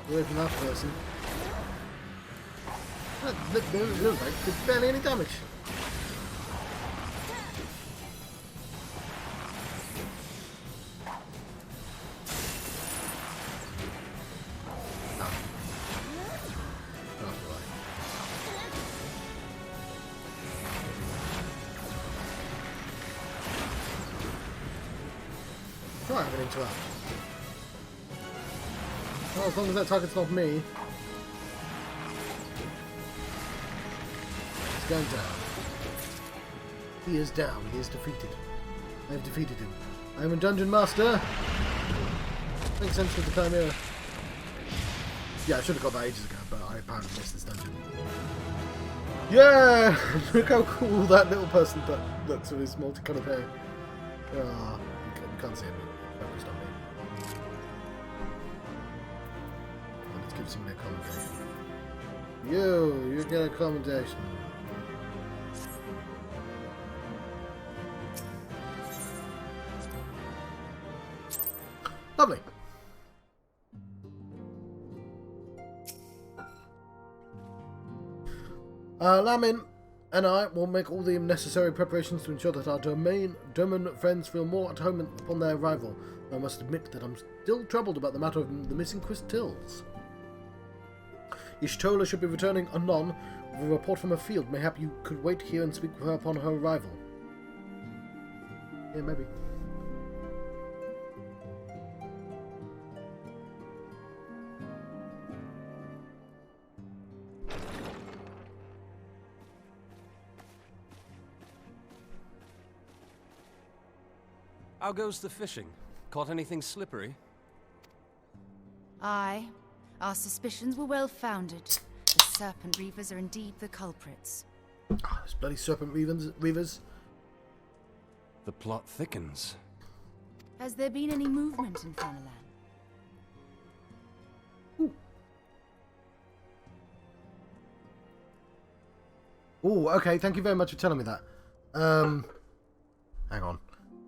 Away from that person. That looks like did barely any damage. Try having interact. Well, as long as that target's not me. He's going down. He is down. He is defeated. I have defeated him. I am a dungeon master. Makes sense with the Chimera. Yeah, I should have got that ages ago, but I apparently missed this dungeon. Yeah! Look how cool that little person looks with his multicoloured hair. Ah, you can't see him. Focused on me. Let's give somebody a commendation. You get a commendation. Lovely. Lamin and I will make all the necessary preparations to ensure that our Doman friends feel more at home upon their arrival. I must admit that I'm still troubled about the matter of the missing crystals. Y'shtola should be returning anon with a report from her field. Mayhap you could wait here and speak with her upon her arrival. Yeah, maybe. How goes the fishing? Caught anything slippery? Aye. Our suspicions were well founded. The serpent reavers are indeed the culprits. Oh, those bloody serpent reavers. The plot thickens. Has there been any movement in Thanalan? Oh, okay. Thank you very much for telling me that. Hang on.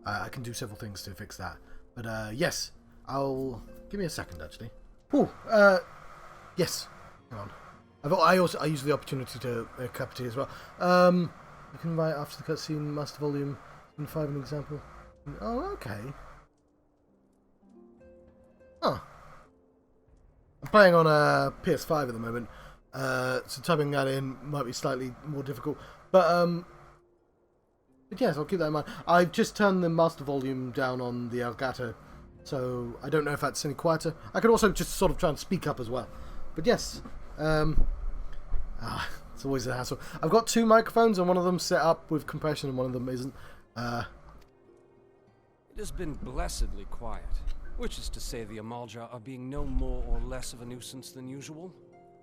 I can do several things to fix that. But, yes. Give me a second, actually. Oh, yes. Hang on. I use the opportunity to cup of tea as well. You can write after the cutscene, Master Volume 5, an example. Oh, okay. Oh. I'm playing on a PS5 at the moment. So typing that in might be slightly more difficult. But yes, I'll keep that in mind. I've just turned the master volume down on the Elgato, so I don't know if that's any quieter. I could also just sort of try and speak up as well. But yes, it's always a hassle. I've got 2 microphones, and one of them set up with compression, and one of them isn't. It has been blessedly quiet, which is to say the Amalja are being no more or less of a nuisance than usual,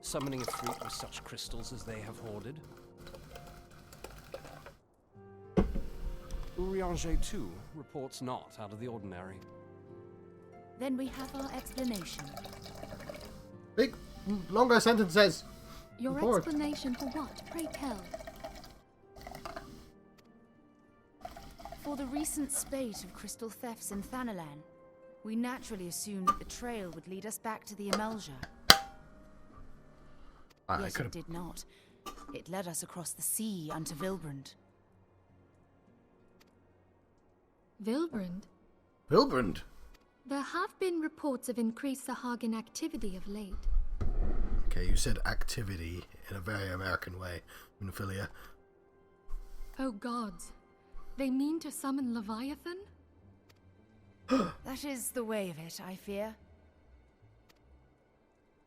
summoning a fleet with such crystals as they have hoarded. Urianger, too, reports not out of the ordinary. Then we have our explanation. Big, longer sentences. Your Report. explanation for what, pray tell? For the recent spate of crystal thefts in Thanalan, we naturally assumed that the trail would lead us back to the Amalja. Yet it did not. It led us across the sea unto Vilbrand. Vilbrand? Vilbrand? There have been reports of increased Sahagin activity of late. Okay, you said activity in a very American way, Unophilia. Oh gods. They mean to summon Leviathan? That is the way of it, I fear.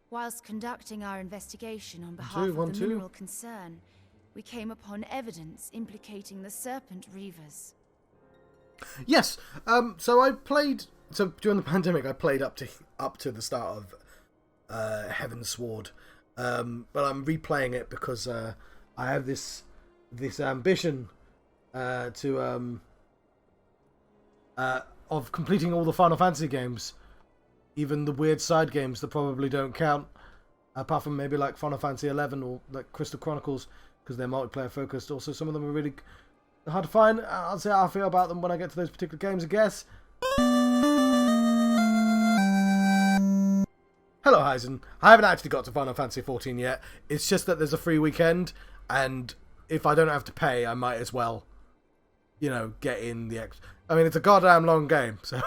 Whilst conducting our investigation on behalf of the mineral concern, we came upon evidence implicating the Serpent Reavers. Yes. So I played. So during the pandemic, I played up to the start of Heaven's Sword, but I'm replaying it because I have this ambition of completing all the Final Fantasy games, even the weird side games that probably don't count, apart from maybe like Final Fantasy XI or like Crystal Chronicles, because they're multiplayer focused. Also, some of them are really hard to find. I'll say how I feel about them when I get to those particular games, I guess. Hello, Heisen. I haven't actually got to Final Fantasy XIV yet. It's just that there's a free weekend, and if I don't have to pay, I might as well, you know, get in the extra. I mean, it's a goddamn long game, so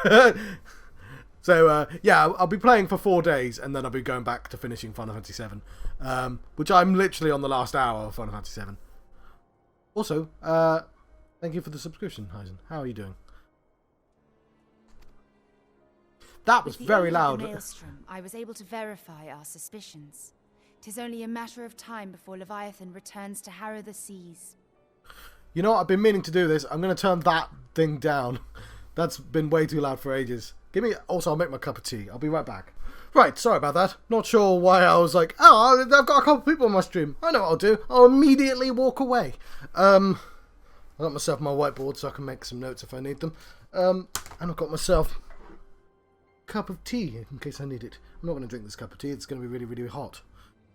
yeah, I'll be playing for 4 days, and then I'll be going back to finishing Final Fantasy VII, which I'm literally on the last hour of Final Fantasy VII. Also, thank you for the subscription, Heisen. How are you doing? That was very loud. With the Maelstrom, I was able to verify our suspicions. 'Tis only a matter of time before Leviathan returns to harrow the seas. You know what? I've been meaning to do this. I'm going to turn that thing down. That's been way too loud for ages. Also, I'll make my cup of tea. I'll be right back. Right, sorry about that. Not sure why I was like, oh, I've got a couple of people on my stream. I know what I'll do. I'll immediately walk away. I got myself my whiteboard so I can make some notes if I need them. And I've got myself a cup of tea in case I need it. I'm not going to drink this cup of tea. It's going to be really, really hot.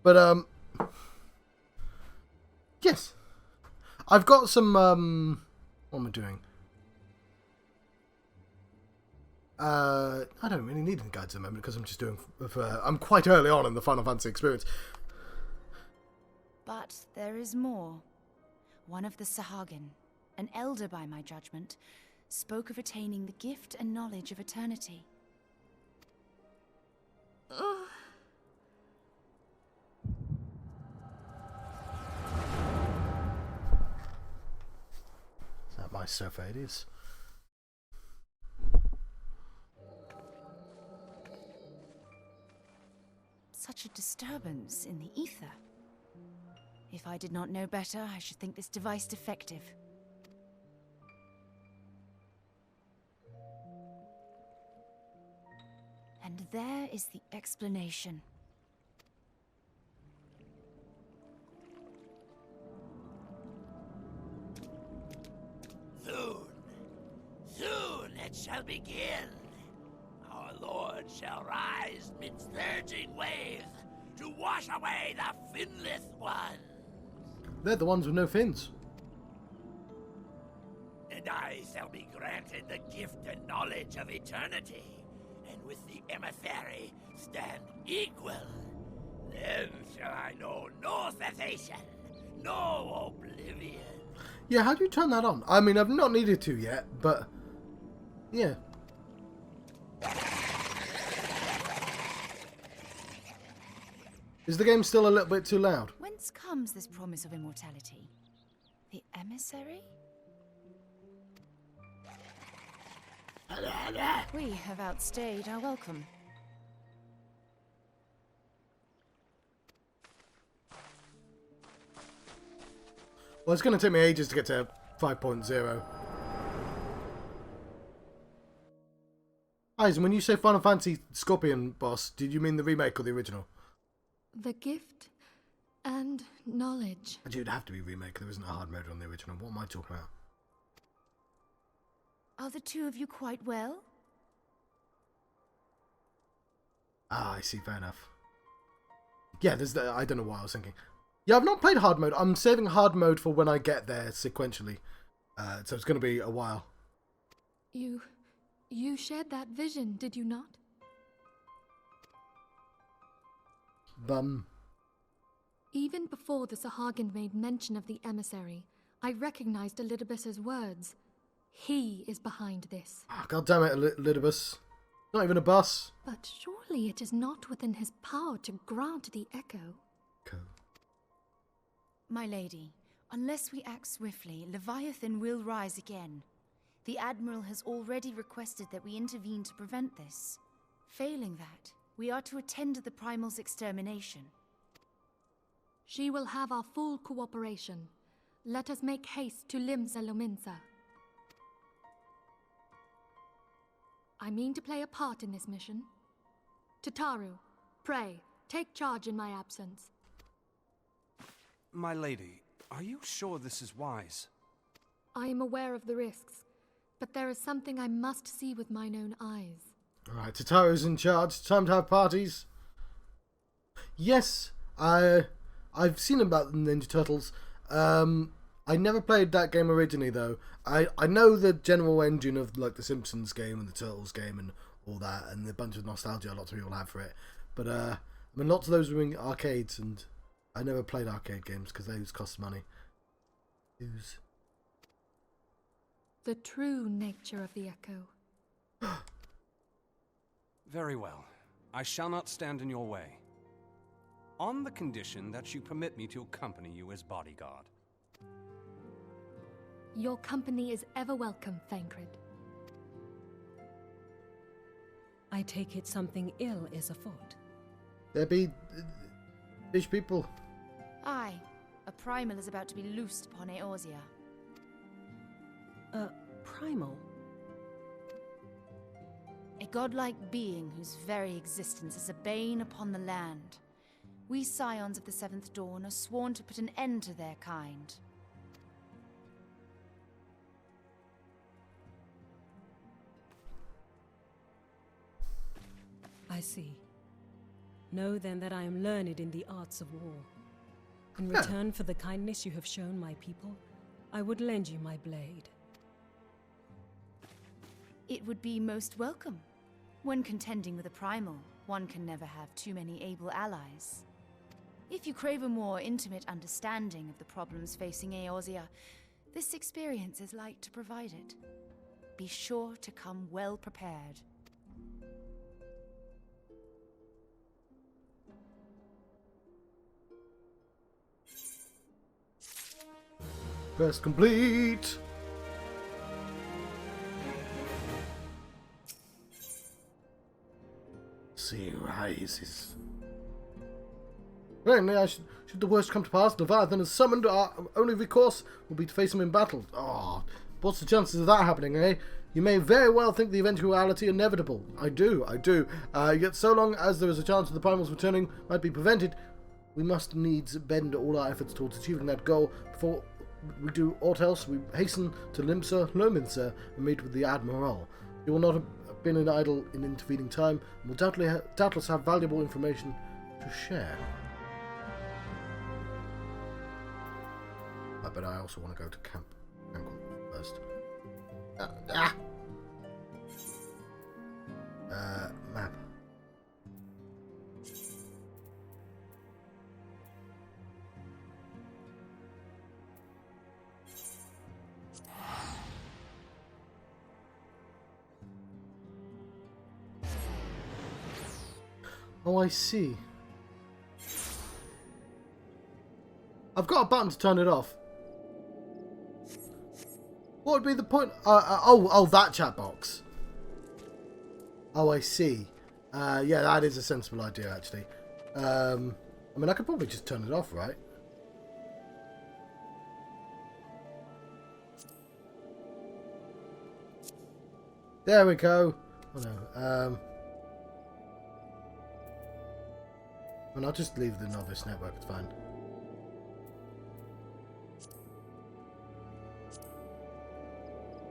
But, yes. I've got some, what am I doing? I don't really need any guides at the moment because I'm just doing, I'm quite early on in the Final Fantasy experience. But there is more. One of the Sahagin, an elder by my judgment, spoke of attaining the gift and knowledge of eternity. Is that my sofa? It is. Such a disturbance in the ether. If I did not know better, I should think this device defective. And there is the explanation. Soon it shall begin. Our Lord shall rise midst surging waves to wash away the finless ones. They're the ones with no fins. And I shall be granted the gift and knowledge of eternity, and with the emissary stand equal. Then shall I know no cessation, no oblivion. Yeah, how do you turn that on? I mean, I've not needed to yet, but yeah. Is the game still a little bit too loud? Whence comes this promise of immortality? The emissary? We have outstayed our welcome. Well, it's going to take me ages to get to 5.0. Guys, when you say Final Fantasy Scorpion boss, did you mean the remake or the original? The gift and knowledge. Actually, it'd have to be remake. There isn't a hard mode on the original. What am I talking about? Are the two of you quite well? Ah, I see. Fair enough. Yeah, there's the, I don't know what I was thinking. Yeah, I've not played hard mode. I'm saving hard mode for when I get there sequentially. So it's going to be a while. You shared that vision, did you not? Bum. Even before the Sahagin made mention of the emissary, I recognized Elidibus's words. He is behind this. Oh, God damn it, Elidibus. Not even a bus. But surely it is not within his power to grant the echo. Cool. My lady, unless we act swiftly, Leviathan will rise again. The Admiral has already requested that we intervene to prevent this. Failing that, we are to attend to the Primal's extermination. She will have our full cooperation. Let us make haste to Limsa Lominsa. I mean to play a part in this mission. Tataru, pray, take charge in my absence. My lady, are you sure this is wise? I am aware of the risks, but there is something I must see with mine own eyes. Alright, Tataru's in charge. Time to have parties. Yes, I've seen about the Ninja Turtles. I never played that game originally, though. I know the general engine of like the Simpsons game and the Turtles game and all that, and the bunch of nostalgia lots of people have for it. But I mean, lots of those were in arcades, and I never played arcade games because those cost money. The true nature of the echo. Very well. I shall not stand in your way. On the condition that you permit me to accompany you as bodyguard. Your company is ever welcome, Thancred. I take it something ill is afoot. There be fish people. Aye, a Primal is about to be loosed upon Eorzea. Primal? A godlike being whose very existence is a bane upon the land. We scions of the Seventh Dawn are sworn to put an end to their kind. I see. Know then that I am learned in the arts of war. In return for the kindness you have shown my people, I would lend you my blade. It would be most welcome. When contending with a Primal, one can never have too many able allies. If you crave a more intimate understanding of the problems facing Eorzea, this experience is like to provide it. Be sure to come well prepared. Quest complete. Sea rises. Well, should the worst come to pass, Leviathan is summoned. Our only recourse will be to face him in battle. Oh, what's the chances of that happening, eh? You may very well think the eventuality inevitable. I do. Yet so long as there is a chance of the Primals returning might be prevented, we must needs bend all our efforts towards achieving that goal. Before we do aught else, we hasten to Limsa Lominsa and meet with the Admiral. You will not have been in idle in intervening time, and will doubtless have valuable information to share. But I also want to go to Camp first. Map. Oh, I see. I've got a button to turn it off. What would be the point? Oh, that chat box. Oh, I see. Yeah, that is a sensible idea, actually. I mean, I could probably just turn it off, right? There we go. Oh, no. I mean, I'll just leave the novice network, it's fine.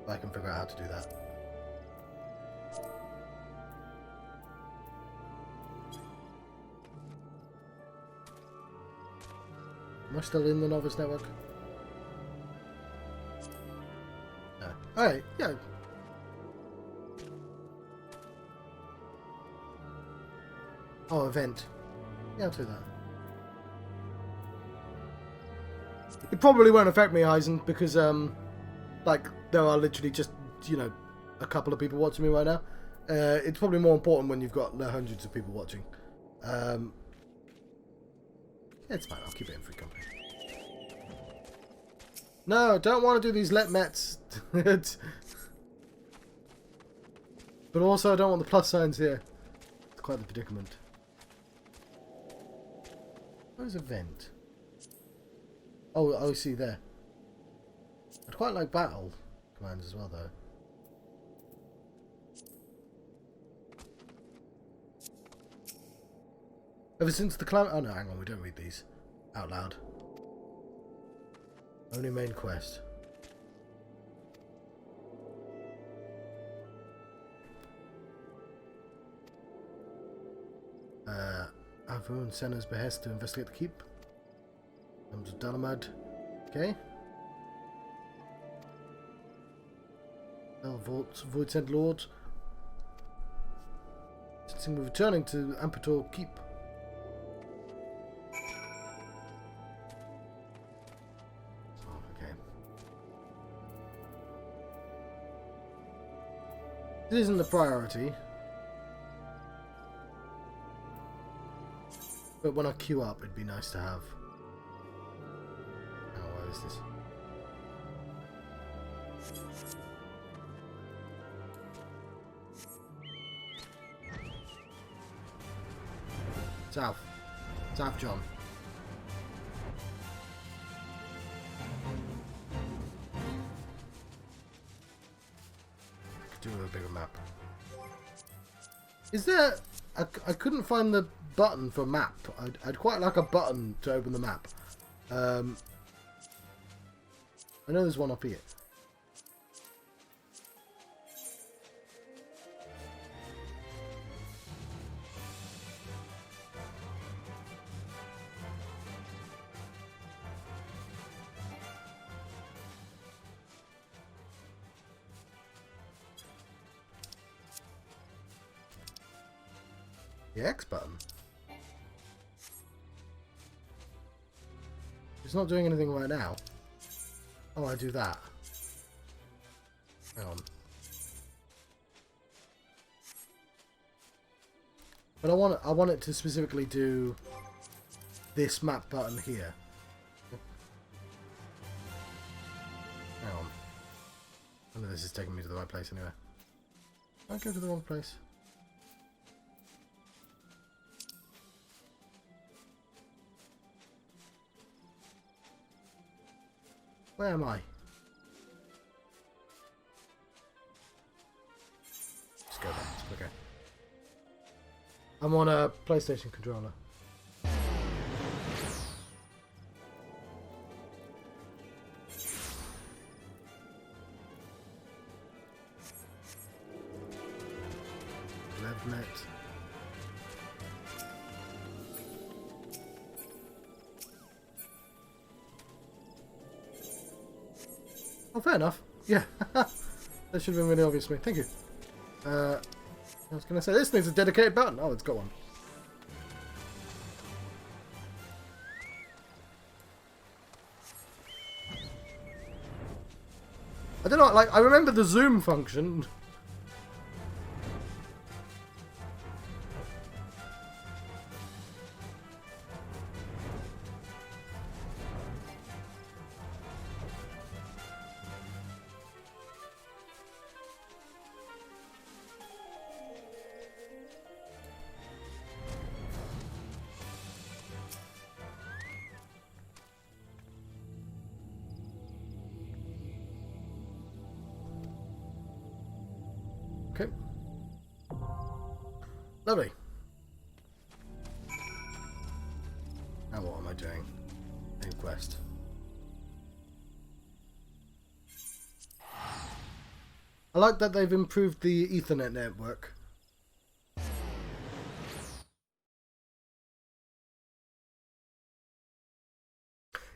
I can figure out how to do that. Am I still in the novice network? No. Alright, yeah. Oh, event. Yeah, I'll do that. It probably won't affect me, Eisen, because, like, there are literally just, you know, a couple of people watching me right now. It's probably more important when you've got hundreds of people watching. Yeah, it's fine. I'll keep it in free company. No, don't want to do these let mets. But also, I don't want the plus signs here. It's quite the predicament. Where's event? Oh, I see there. I'd quite like battle commands as well, though. Ever since the climate... Oh no, hang on, we don't read these out loud. Only main quest. Avu and Senna's behest to investigate the keep. Comes with Dalamad. Okay. Void Sent Lord. Since we're returning to Ampetor Keep. Oh, okay. This isn't the priority. But when I queue up, it'd be nice to have. Oh, where is this? South. South, John. Could do a bigger map. Is there... I couldn't find the button for map. I'd quite like a button to open the map. I know there's one up here. The X button? It's not doing anything right now. Oh, I do that. Hang on. But I want it to specifically do this map button here. Hang on. I know this is taking me to the right place anyway. I go to the wrong place. Where am I? Let's go there. It's quicker. I'm on a PlayStation controller. Levnet. Oh, fair enough. Yeah. That should have been really obvious to me. Thank you. I was going to say, this needs a dedicated button. Oh, it's got one. I don't know, like, I remember the zoom function. Okay. Lovely. Now what am I doing? Main quest. I like that they've improved the Ethernet network.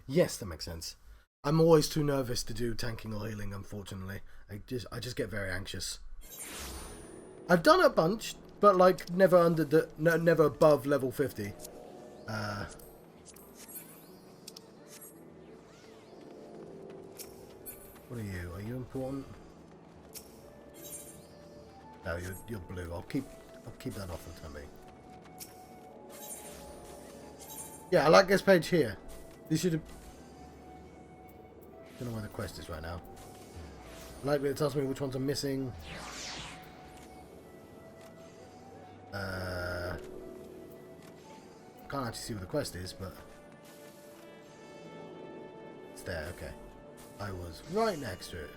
Yes, that makes sense. I'm always too nervous to do tanking or healing, unfortunately. I just get very anxious. I've done a bunch, but like never under the never above level 50. What are you? Are you important? No, you're blue. I'll keep that off the tummy. Yeah, I like this page here. This should have. Don't know where the quest is right now. I like that it tells me which ones are missing. Can't actually see where the quest is, but it's there. Okay, I was right next to it.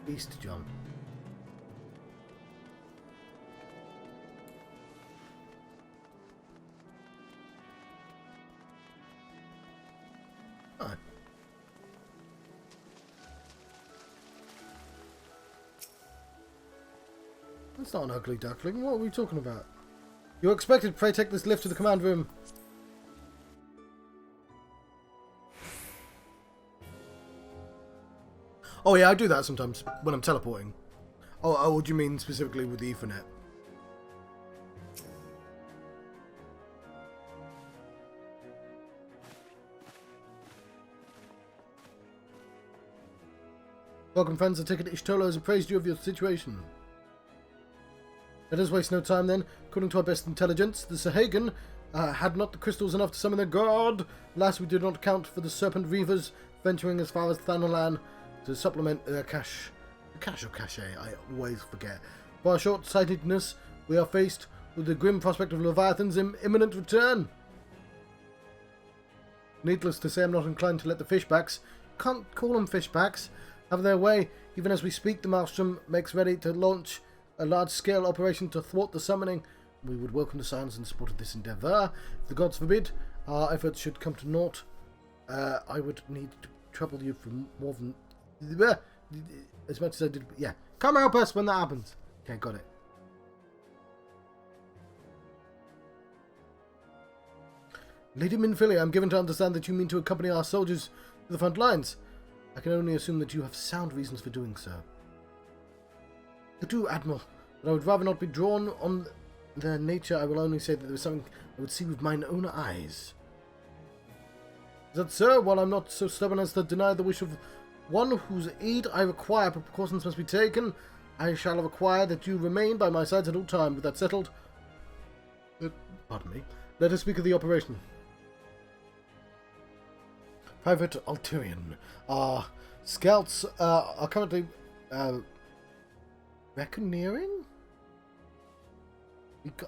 East John. Oh. That's not an ugly duckling. What are we talking about? You're expected. Pray take this lift to the command room. Oh yeah, I do that sometimes when I'm teleporting. Oh, what do you mean specifically with the Ethernet? Welcome, friends. I take it Ishtolo has appraised you of your situation. Let us waste no time then. According to our best intelligence, the Sahagin had not the crystals enough to summon their god. Last, we did not account for the Serpent Reavers venturing as far as Thanalan to supplement their cache. Cache or cache? I always forget. For our short-sightedness, we are faced with the grim prospect of Leviathan's imminent return. Needless to say, I'm not inclined to let the fishbacks, can't call them fishbacks, have their way. Even as we speak, the Maelstrom makes ready to launch a large-scale operation to thwart the summoning. We would welcome the silence and support of this endeavour. If the gods forbid our efforts should come to naught, I would need to trouble you for more than as much as I did. Yeah, come help us when that happens. Okay, got it. Lady Minfilia, I'm given to understand that you mean to accompany our soldiers to the front lines. I can only assume that you have sound reasons for doing so. I do, Admiral, but I would rather not be drawn on their nature. I will only say that there is something I would see with mine own eyes. Is that so? While I'm not so stubborn as to deny the wish of one whose aid I require, but precautions must be taken, I shall require that you remain by my side at all time. With that settled, pardon me, let us speak of the operation. Private Alterian. Our scouts are currently reckoneering?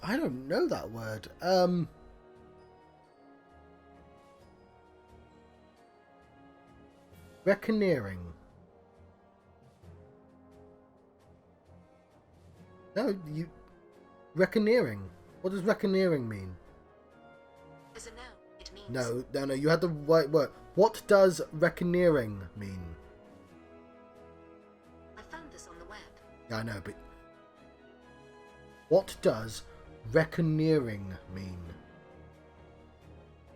I don't know that word. Reckoneering. No, you... Reckoneering. What does reckoneering mean? As a noun, it means... No, you had the right word. What does reckoneering mean? I found this on the web. Yeah, I know, but... What does reckoneering mean?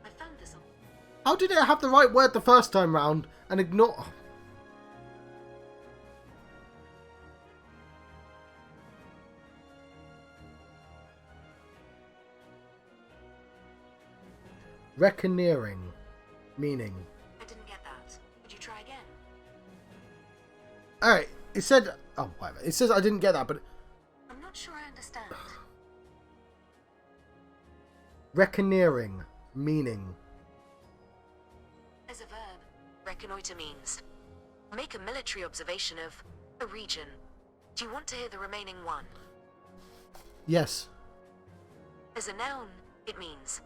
I found this on... How did it have the right word the first time round and ignore... Reckoneering. Meaning. I didn't get that. Would you try again? Alright, it said... Oh, whatever. It says I didn't get that, but... I'm not sure I understand. Reckoneering. Meaning. As a verb, reconnoiter means make a military observation of a region. Do you want to hear the remaining one? Yes. As a noun, it means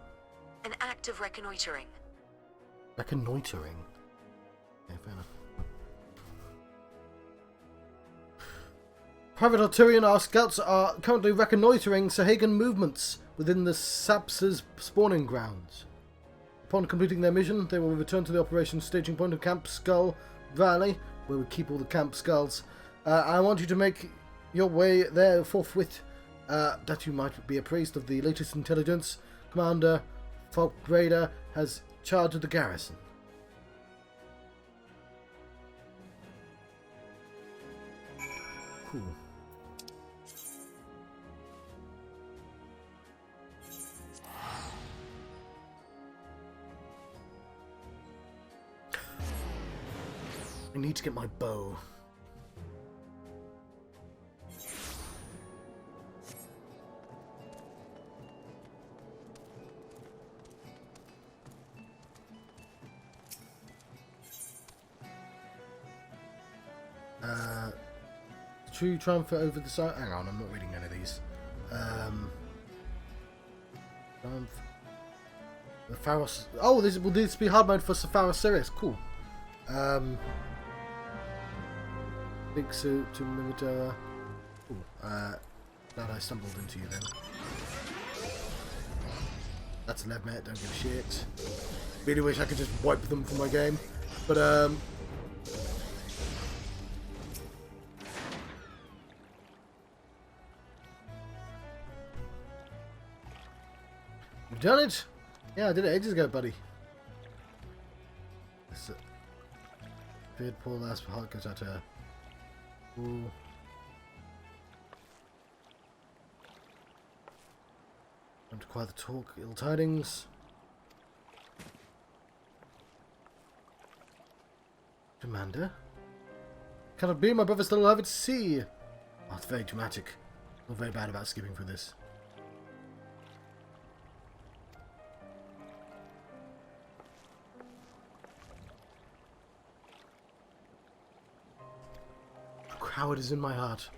an act of reconnoitering. Reconnoitering. Okay, fair enough. Private Arturian, our scouts are currently reconnoitering Sahagan movements within the Sapsa's spawning grounds. Upon completing their mission, they will return to the operations staging point of Camp Skull Valley, where we keep all the camp skulls. I want you to make your way there forthwith, that you might be appraised of the latest intelligence. Commander Falkbrader has charge of the garrison. Cool. I need to get my bow. True triumph over the side. Hang on, I'm not reading any of these. Triumph. The Pharos. Oh, this will this be hard mode for Sepharos Sirius. Cool. Big suit to Mimidora. Cool. Glad I stumbled into you then. That's a lead mate, don't give a shit. Really wish I could just wipe them from my game. But you've done it! Yeah, I did it ages ago, buddy. Beard Paul last heart goes out to her. Ooh. Time to quiet the talk. Ill tidings. Commander? Cannot be, my brother still alive at sea. Oh, it's very dramatic. I feel very bad about skipping through this. Coward is in my heart.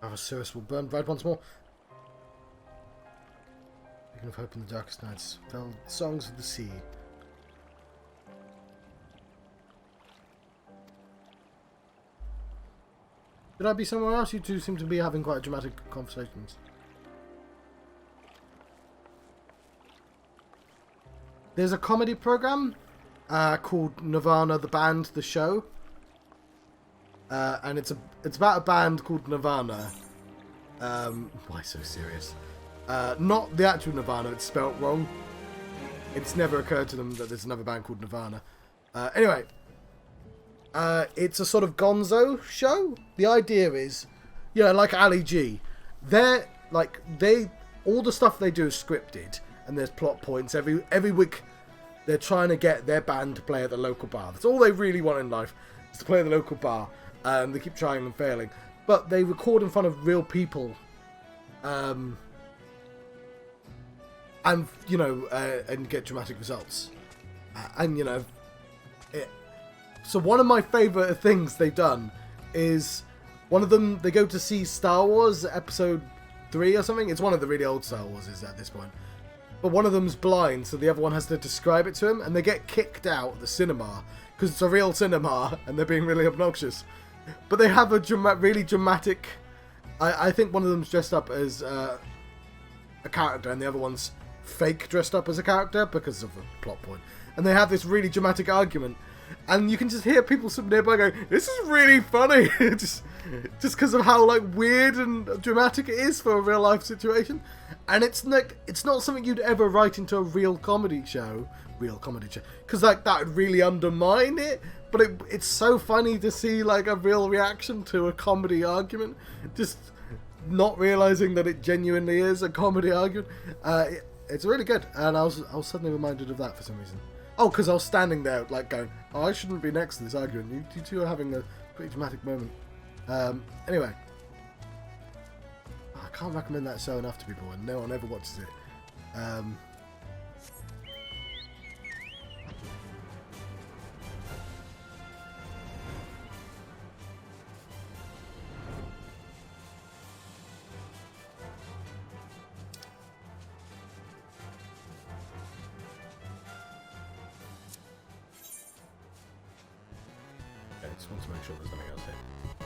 Our Cirrus will burn bright once more. Beacon of hope in the darkest nights. Fell songs of the sea. Should I be somewhere else? You two seem to be having quite dramatic conversations. There's a comedy program called Nirvana the Band, the show, and it's about a band called Nirvana. Why so serious? Not the actual Nirvana; it's spelt wrong. It's never occurred to them that there's another band called Nirvana. Anyway, it's a sort of gonzo show. The idea is, like Ali G, all the stuff they do is scripted. And there's plot points. Every week they're trying to get their band to play at the local bar. That's all they really want in life, is to play at the local bar. And they keep trying and failing. But they record in front of real people. And get dramatic results. So one of my favourite things they've done is one of them, they go to see Star Wars Episode 3 or something. It's one of the really old Star Warses at this point. But one of them's blind, so the other one has to describe it to him, and they get kicked out of the cinema because it's a real cinema and they're being really obnoxious. But they have a really dramatic. I think one of them's dressed up as a character, and the other one's fake dressed up as a character because of a plot point. And they have this really dramatic argument, and you can just hear people sitting nearby going, "This is really funny," just because of how weird and dramatic it is for a real life situation. And it's not something you'd ever write into a real comedy show, because that would really undermine it. But it's so funny to see a real reaction to a comedy argument, just not realizing that it genuinely is a comedy argument. It's really good, and I was suddenly reminded of that for some reason. Oh, because I was standing there going, "Oh, I shouldn't be next to this argument. You two are having a pretty dramatic moment." Anyway. I can't recommend that show enough to people, and no one ever watches it. just want to make sure there's nothing else here.